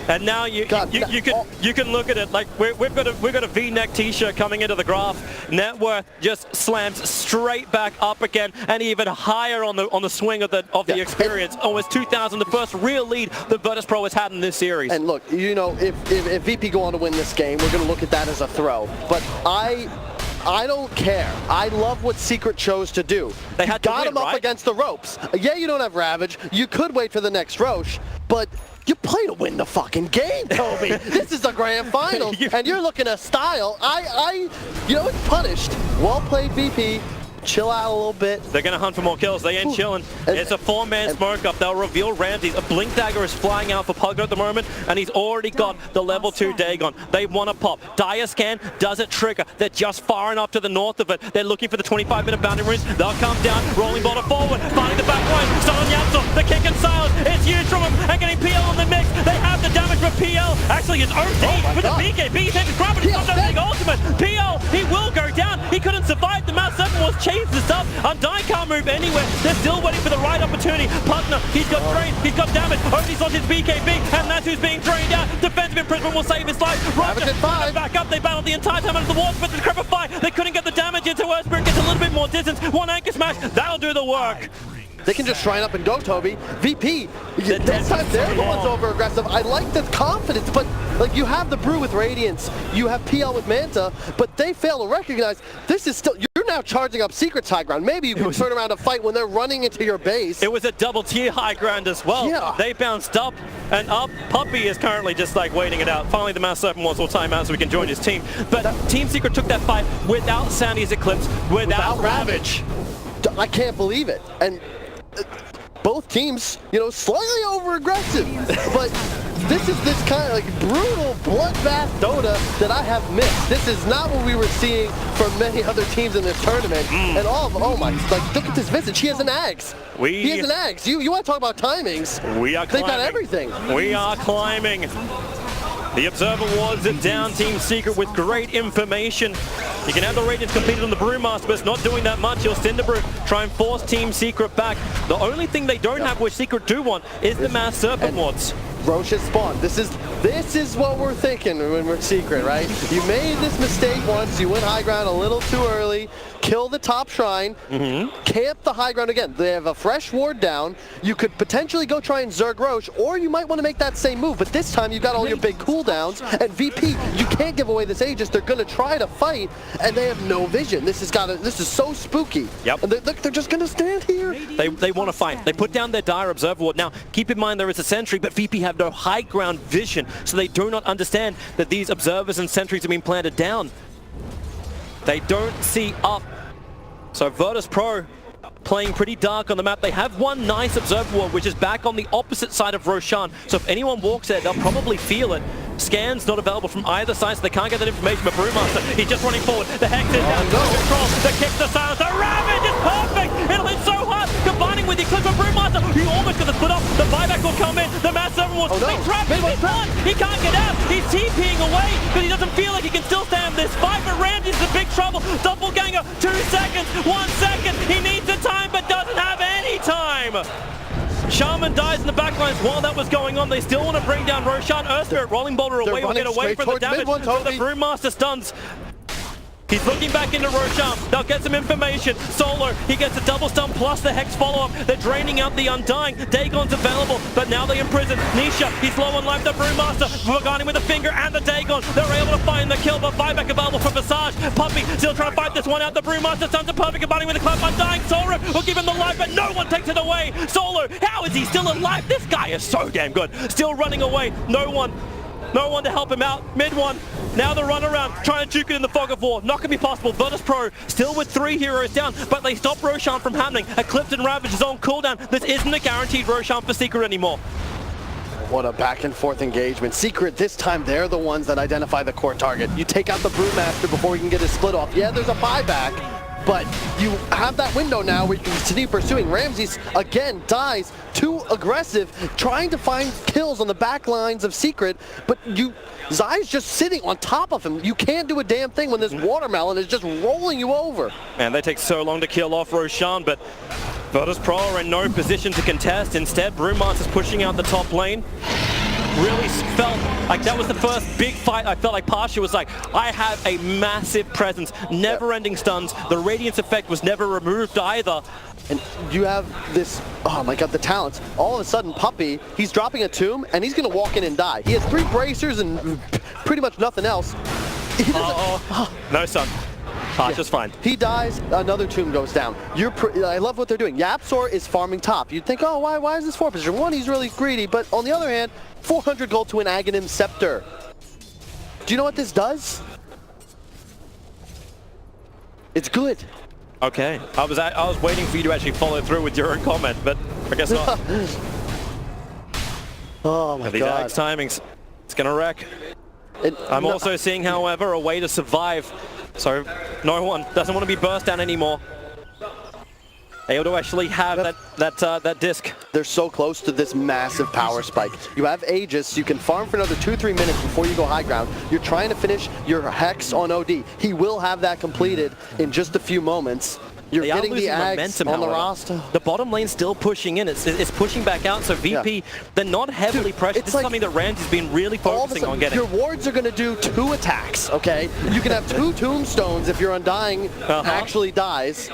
And now you can look at it like we've got a V-neck T-shirt coming into the graph. Net worth just slams straight back up again, and even higher on the swing of the experience. Almost 2,000, the first real lead that Virtus.pro has had in this series. And look, you know, if VP go on to win this game, we're going to look at that as a throw. But I don't care. I love what Secret chose to do. They had to got win, him up right? against the ropes. Yeah, you don't have Ravage. You could wait for the next Roche, but you play to win the fucking game, Toby. This is the grand final, and you're looking at style. You know, it's punished. Well played, VP. Chill out a little bit. They're going to hunt for more kills. They ain't chilling. It's a 4-man smoke up. They'll reveal Ramses. A Blink Dagger is flying out for Pugner at the moment, and he's already got the level 2 Dagon. They want to pop. Dire Scan does it trigger. They're just far enough to the north of it. They're looking for the 25-minute boundary runes. They'll come down, rolling boulder forward, finding the back line. Stun on Yatsu. The kick and sails. It's huge from him, and getting PL in the mix. They have the damage for PL. Actually, it's OD with the BKB. He takes a grab, but he's not doing the ultimate. PL, he will go down. He couldn't survive. The Mouse 7 was chased this up. Undying can't move anywhere. They're still waiting for the right opportunity. Pugner, he's got drain, he's got damage. Odie's lost his BKB, and that's who's being drained out. Defensive imprisonment will save his life. Roger, back up. They battled the entire time under the walls, but the Crepify, they couldn't get the damage into Earthspirit. Gets a little bit more distance. One anchor smash, that'll do the work. They can just shrine up and go, Toby. VP, this time they're the ones over aggressive. I like the confidence, but like you have the Brew with Radiance, you have PL with Manta, but they fail to recognize this is still, you're now charging up Secret's high ground. Maybe you can turn around a fight when they're running into your base. It was a double tier high ground as well. Yeah. They bounced up and up. Puppy is currently just like waiting it out. Finally the Mouse 7 wants all timeout so we can join his team. But Team Secret took that fight without Sandy's Eclipse, without Ravage. I can't believe it. And both teams, you know, slightly over aggressive, but this is this kind of like brutal bloodbath Dota that I have missed. This is not what we were seeing from many other teams in this tournament. And oh my, like look at this Vincent, she has an Axe. He has an Axe. You want to talk about timings? We are climbing. They got everything. We are climbing. The Observer wards it down. Team Secret with great information. You can have the Radiance completed on the Brewmaster, but it's not doing that much. He'll Cinderbrew, try and force Team Secret back. The only thing they don't have, which Secret do want, is the Mass Serpent wards. Roche's spawn. This is what we're thinking when we're Secret, right? You made this mistake once. You went high ground a little too early. Kill the top shrine. Camp the high ground again. They have a fresh ward down. You could potentially go try and Zerg Roche, or you might want to make that same move. But this time you've got all your big cooldowns. And VP, you can't give away this Aegis. They're going to try to fight, and they have no vision. This is so spooky. Yep. And they're just going to stand here. They want to fight. They put down their Dire Observer ward. Now, keep in mind there is a sentry, but VP have no high ground vision, so they do not understand that these observers and sentries have been planted down. They don't see up. So Virtus.pro playing pretty dark on the map. They have one nice observer ward, which is back on the opposite side of Roshan. So if anyone walks there, they'll probably feel it. Scans not available from either side, so they can't get that information. But Brewmaster, he's just running forward. The Hex is down. Control. The kick to silence. The Ravage is perfect. It'll hit so hard. Combining with the Eclipse of Brewmaster. He almost got the split off. The buyback will come in. The Mass 7 was trapped. He's one. He can't get out. He's TPing away because he doesn't feel like he can still stay in this fight. But Ramsey's in big trouble. Doppelganger. 2 seconds. 1 second. He needs the time, but doesn't have any time. Shaman dies in the backlines while that was going on. They still want to bring down Roshan. Earthspirit rolling boulder away. Will get away from the damage. But the Brewmaster stuns. He's looking back into Roshan. They'll get some information. Solo, he gets a double stun plus the Hex follow-up. They're draining out the Undying. Dagon's available, but now they imprison Nisha. He's low on life, the Brewmaster. Vagani with the finger and the Dagon. They're able to find the kill, but buyback available for Visage. Puppy still trying to fight this one out. The Brewmaster stuns a perfect combining with the club. Undying. Solo will give him the life, but no one takes it away. Solo, how is he still alive? This guy is so damn good. Still running away. No one to help him out. Mid one. Now the run around, trying to juke it in the fog of war. Not going to be possible. Virtus.pro still with 3 heroes down, but they stop Roshan from happening. Eclipse and Ravage is on cooldown. This isn't a guaranteed Roshan for Secret anymore. what a back and forth engagement. Secret, this time they're the ones that identify the core target. You take out the Brewmaster before he can get his split off. Yeah, there's a buyback, but you have that window now where you can continue pursuing. Ramses, again, dies. Too aggressive, trying to find kills on the back lines of Secret, but Zai's just sitting on top of him. You can't do a damn thing when this watermelon is just rolling you over. Man, they take so long to kill off Roshan, but Virtus.pro are in no position to contest. Instead, Brewmaster's pushing out the top lane. Really felt like that was the first big fight. I felt like Pasha was like, I have a massive presence, never-ending stuns. The Radiance effect was never removed either. And you have this, oh my god, the talents. All of a sudden, Puppey, he's dropping a tomb, and he's going to walk in and die. He has 3 bracers and pretty much nothing else. No stun. Pasha's fine. He dies, another tomb goes down. I love what they're doing. Yapsor is farming top. You'd think, oh, why is this 4 position? One, he's really greedy, but on the other hand, 400 gold to an Aghanim Scepter. Do you know what this does? It's good. Okay, I was waiting for you to actually follow through with your own comment, but I guess not. Oh my These god. Axe timings, it's gonna wreck. I'm also seeing, however, a way to survive. So no one doesn't want to be burst down anymore. Able to actually have that disc. They're so close to this massive power spike. You have Aegis, you can farm for another 2-3 minutes before you go high ground. You're trying to finish your Hex on OD. He will have that completed in just a few moments. You're getting the Ags on the roster. The bottom lane's still pushing in. It's pushing back out, so VP, they're not heavily pressured. This is something that Ramsey's been really focusing on getting. Your wards are going to do 2 attacks, okay? You can have 2 tombstones if your Undying actually dies.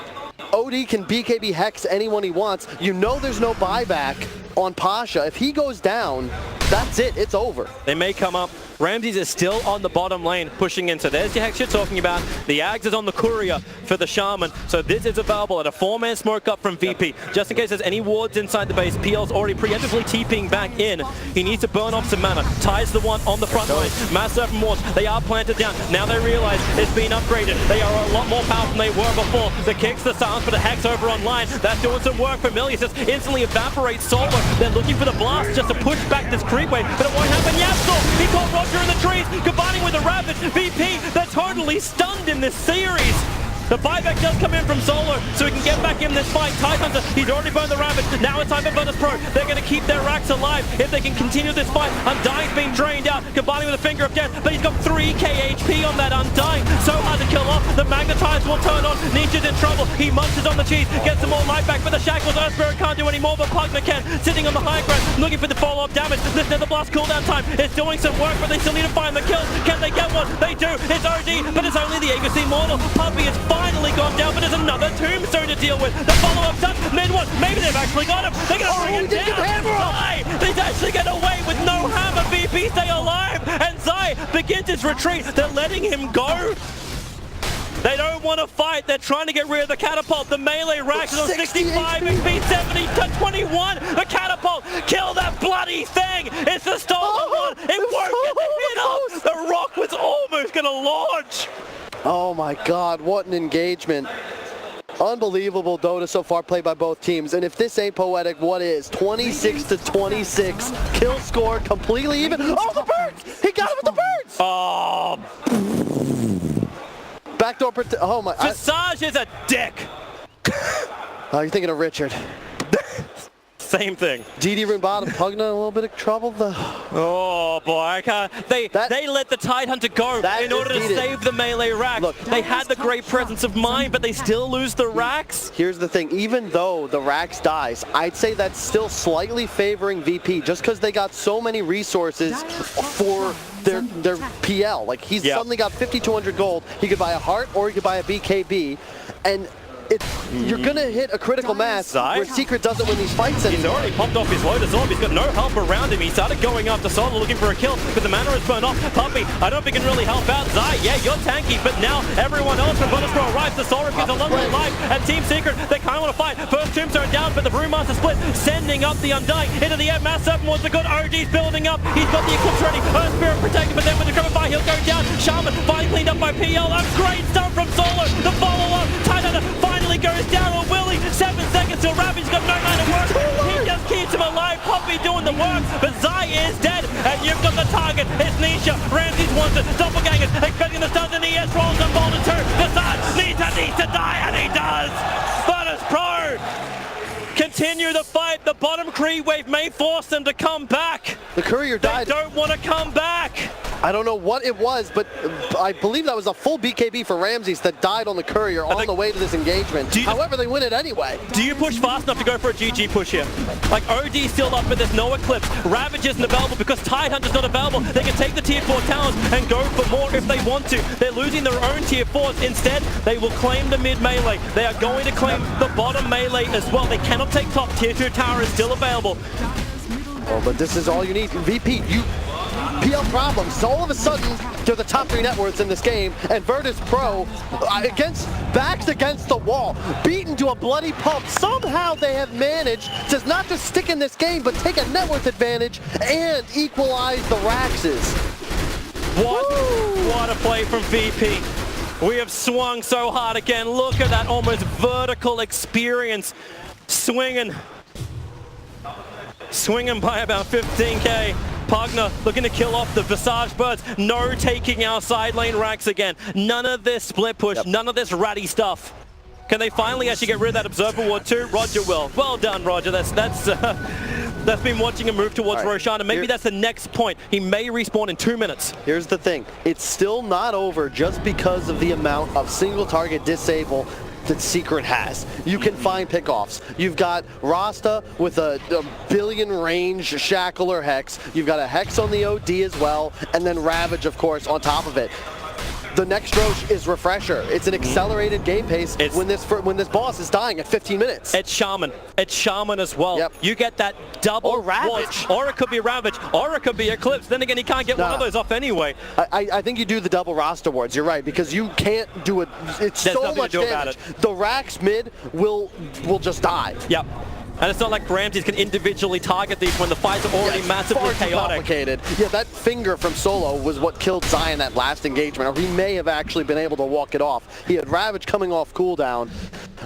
OD can BKB Hex anyone he wants. You know there's no buyback on Pasha. If he goes down, that's it. It's over. They may come up. Ramses is still on the bottom lane, pushing in. So there's your Hex you're talking about. The Ags is on the courier for the Shaman. So this is available at a 4-man smoke up from VP. Just in case there's any wards inside the base, PL's already preemptively TPing back in. He needs to burn off some mana. Ties the one on the front line. Mass Serpent wards, they are planted down. Now they realize it's been upgraded. They are a lot more powerful than they were before. The kicks, the silence for the Hex over online. That's doing some work. Familius just instantly evaporates Solo. They're looking for the blast just to push back this creep wave, but it won't happen. Yapsor, he caught Roger in the trees, combining with the Ravage. VP, they're totally stunned in this series. The buyback does come in from Solo, so he can get back in this fight. Tidehunter, he's already burned the Ravage. Now it's time for Virtus.pro. They're going to keep their racks alive if they can continue this fight. Undying's being drained out, combining with a Finger of Death, but he's got 3k HP on that Undying. So hard to kill off. The Magnetize will turn on. Nietzsche's in trouble. He munches on the cheese, gets some more life back, but the Shackles, Earth Spirit can't do any more, but Pugna can. Sitting on the high ground, looking for the follow-up damage. This Nether Blast cooldown time is doing some work, but they still need to find the kills. Can they get one? They do. It's OD, but it's only the Aegis Immortal. Puppey has finally gone down, but there's another tombstone to deal with. The follow-up done. Mid one. Maybe they've actually got him. They're going to bring him down. Zai, he's actually get away with no hammer. VP stay alive, and Zai begins his retreat. They're letting him go. They don't want to fight. They're trying to get rid of the catapult. The melee rack is on 65 HP, 70 to 21. The catapult, kill that bloody thing. It's the stolen one. It won't get the hit off. The rock was almost going to launch. Oh my god, what an engagement. Unbelievable Dota so far played by both teams. And if this ain't poetic, what is? 26 to 26. Kill score completely even. Oh, the birds! He got him with the birds! Oh, Backdoor oh my. Visage is a dick. Oh, you're thinking of Richard. Same thing. GD Rune bottom, Pugna a little bit of trouble though. Oh boy, I can't. They let the Tidehunter go in order to save the melee rack. Look, they had the great presence of mind, but they still lose the racks. Here's the thing, even though the racks dies, I'd say that's still slightly favoring VP just because they got so many resources for their PL. Like he's suddenly got 5,200 gold. He could buy a heart or he could buy a BKB. And you're going to hit a critical mass where Secret doesn't win these fights anymore. He's already popped off his Lotus Orb. He's got no help around him. He started going after Solo looking for a kill, but the mana is burned off. Puppey, I don't think he can really help out. Zai, yeah, you're tanky, but now everyone else from Virtus.pro arrives. The Soul Rip gets a long way life, and Team Secret, they kind of want to fight. First Tombstone down, but the Brewmaster split, sending up the Undying into the air. Mass Serpent was the good. OG's building up. He's got the Eclipse ready. Earth Spirit protected, but then with the Cover Fire, he'll go down. Shaman finally cleaned up by PL. That's great stuff from Solo. The follow-up, Tidehunter finally goes down. Willie, 7 seconds till Ravi's got no line to work. He just keeps him alive. be doing the work, but Zai is dead, and you've got the target. It's Nisha. Ramsey's wants it. Doppelgangers expecting the stuns, and ES rolls and Boulder 2. Visage needs to die, and he does. Virtus.pro continue the fight. The bottom creep wave may force them to come back. The courier died. They don't want to come back. I don't know what it was, but I believe that was a full BKB for Ramses that died on the courier on the way to this engagement. However, they win it anyway. Do you push fast enough to go for a GG push here? Like, OD's still up, but there's no Eclipse. Ravage isn't available because Tidehunter's not available. They can take the tier 4 towers and go for more if they want to. They're losing their own tier 4s. Instead, they will claim the mid melee. They are going to claim the bottom melee as well. They cannot take top. Tier 2 tower is still available. Oh, but this is all you need. VP, PL problems. So all of a sudden, they're the top 3 net worths in this game, and Virtus.pro backs against the wall, beaten to a bloody pulp. Somehow they have managed to not just stick in this game, but take a net worth advantage and equalize the Raxes. What a play from VP. We have swung so hard again. Look at that almost vertical experience. Swinging by about 15k. Pugner looking to kill off the Visage Birds. No taking our side lane racks again. None of this split push, none of this ratty stuff. Can they finally actually get rid of that Observer Ward too? Roger will. Well done, Roger. That's been watching him move towards Roshan, and maybe that's the next point. He may respawn in 2 minutes. Here's the thing. It's still not over just because of the amount of single target disable that Secret has. You can find pickoffs. You've got Rasta with a billion range Shackle or Hex. You've got a Hex on the OD as well, and then Ravage, of course, on top of it. The next Roche is Refresher. It's an accelerated game pace when this boss is dying at 15 minutes. It's Shaman. It's Shaman as well. Yep. You get that double or Ravage. Or it could be Ravage. Or it could be Eclipse. Then again, he can't get one of those off anyway. I think you do the double roster wards. You're right, because you can't do it. It's There's so much damage. The Rax mid will just die. Yep. And it's not like Ramses can individually target these when the fights are already massively chaotic. Complicated. Yeah, that finger from Solo was what killed Zion that last engagement, or he may have actually been able to walk it off. He had Ravage coming off cooldown.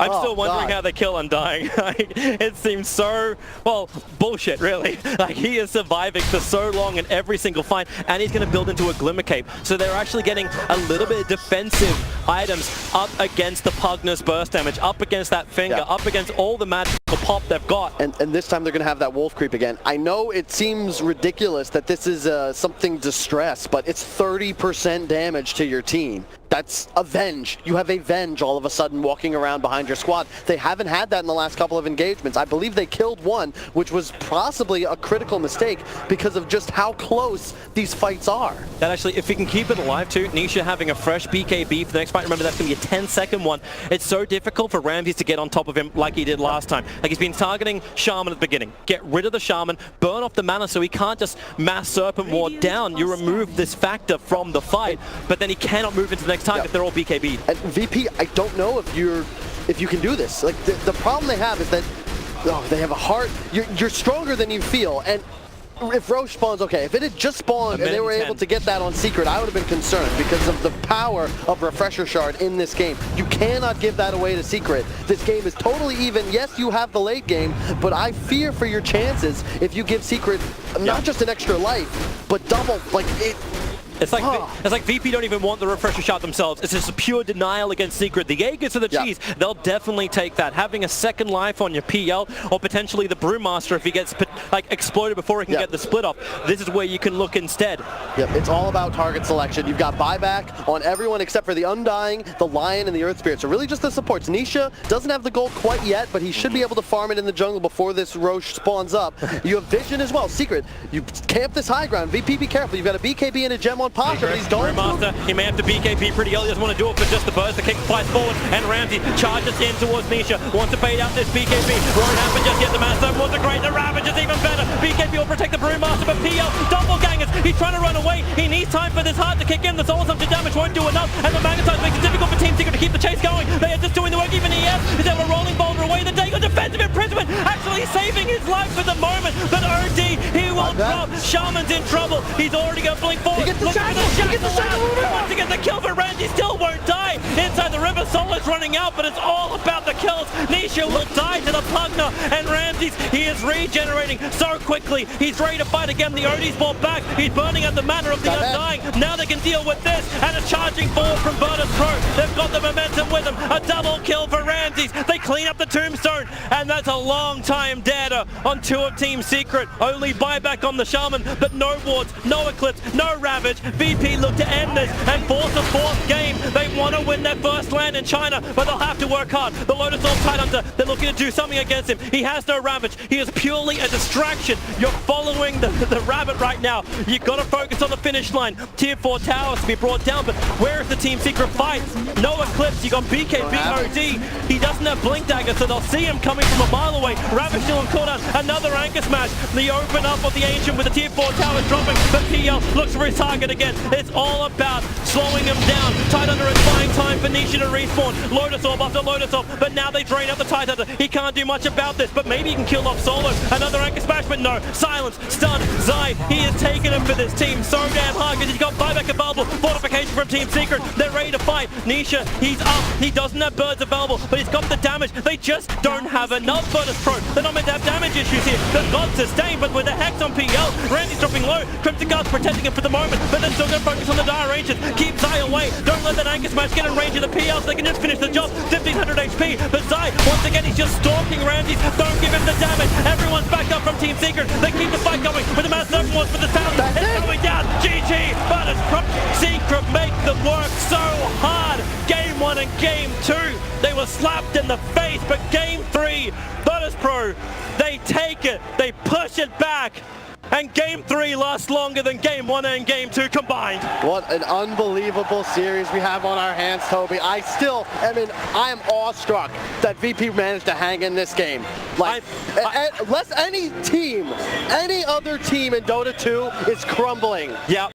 I'm still wondering how they kill Undying. It seems so, well, bullshit, really. Like, he is surviving for so long in every single fight, and he's going to build into a Glimmer Cape. So they're actually getting a little bit of defensive items up against the Pugner's burst damage, up against that finger, up against all the magical pop they've got. And this time they're going to have that wolf creep again. I know it seems ridiculous that this is something distress, but it's 30% damage to your team. That's a Venge. You have a Venge all of a sudden walking around behind your squad. They haven't had that in the last couple of engagements. I believe they killed one, which was possibly a critical mistake because of just how close these fights are. That actually, if we can keep it alive too, Nisha having a fresh BKB for the next fight, remember that's going to be a 10-second one. It's so difficult for Ramses to get on top of him like he did last time. Like, he's been targeting Shaman at the beginning. Get rid of the Shaman, burn off the mana so he can't just mass Serpent Ward down. You remove this factor from the fight, but then he cannot move into the next target. They're all BKB'd. And VP, I don't know if you can do this. Like, the problem they have is that they have a heart. You're stronger than you feel, and if Roche spawns, okay. If it had just spawned and they were able to get that on Secret, I would have been concerned because of the power of Refresher Shard in this game. You cannot give that away to Secret. This game is totally even. Yes, you have the late game, but I fear for your chances if you give Secret not just an extra life, but double. Like, it's like VP don't even want the Refresher Shot themselves. It's just a pure denial against Secret. The Aegis of the cheese, they'll definitely take that. Having a second life on your PL, or potentially the Brewmaster if he gets exploded before he can get the split off. This is where you can look instead. Yep, it's all about target selection. You've got buyback on everyone except for the Undying, the Lion, and the Earth Spirit. So really just the supports. Nisha doesn't have the gold quite yet, but he should be able to farm it in the jungle before this Roche spawns up. You have Vision as well. Secret, you camp this high ground. VP, be careful. You've got a BKB and a gem on Pasha, but he's going Brewmaster, he may have to BKB pretty early. Doesn't want to do it for just the burst. The kick flies forward, and Ramsey charges in towards Nisha. Wants to bait out this BKB. Won't happen just yet. The Master was a great. The Ravage is even better. BKB will protect the Brewmaster, but PL doppelgangers. He's trying to run away. He needs time for this heart to kick in. The soul assumption damage won't do enough, and the Magnetize makes it difficult for Team Secret to keep the chase going. They are just doing the work. Even ES is able to rolling boulder away. The Dagon defensive imprisonment actually saving his life for the moment, but OD, he will drop. Shaman's in trouble. He's already going to blink forward. Look wants to get the kill, but Randy still won't die. Inside the river, Solo's running out, but it's all about the kills. Nisha will die to the Pugner, and Ramses, he is regenerating so quickly. He's ready to fight again. The Odie's brought back. He's burning at the Manor of the Undying. Now they can deal with this, and a charging forward from Virtus.pro. They've got the momentum with them. A double kill for Ramses. They clean up the tombstone, and that's a long time dead on 2 of Team Secret. Only buyback on the Shaman, but no wards, no Eclipse, no Ravage. VP look to end this and force a 4th game. They want to win their first land in China, but they'll have to work hard. The Lotus Orb Tidehunter, they're looking to do something against him. He has no Ravage. He is purely a distraction. You're following the rabbit right now. You've got to focus on the finish line. Tier 4 towers to be brought down, but where is the Team Secret fight? No Eclipse. You got BKB OD. He doesn't have Blink Dagger, so they'll see him coming from a mile away. Ravage still on cooldown. Another anchor smash. The open up of the Ancient with the Tier 4 towers dropping, but PL looks for his target again. It's all about slowing him down. Tidehunter is buying time for Nisha to respawn. Lotus Orb after Lotus Orb, but now they drain out the Tidehunter. He can't do much about this, but maybe he can kill off Solo. Another anchor smash, but no. Silence, stun, Zai. He has taken him for this team so damn hard because he's got buyback available. Fortification from Team Secret. They're ready to fight. Nisha, he's up. He doesn't have birds available, but he's got the damage. They just don't have enough Virtus.pro. They're not meant to have damage issues here. They've got sustained, but with the Hex on PL, Randy's dropping low. Crimson Guard's protecting him for the moment, but they're still going to focus on the Dire Ancients. Keep Zai away. Don't let that anchor smash get in range of the PL so they can just finish the job. 1500 HP, but Zai, once again, he's just stalking Ramses. Don't give him the damage. Everyone's backed up from Team Secret. They keep the fight going with the mass open ones for the sound. It's going down. GG, but it's Secret make them work so hard. Game 1 and Game 2, they were slapped in the face, but Game 3, Virtus.pro, they take it. They push it back. And Game 3 lasts longer than Game 1 and Game 2 combined. What an unbelievable series we have on our hands, Toby. I am awestruck that VP managed to hang in this game. Like, unless any other team in Dota 2 is crumbling. Yeah.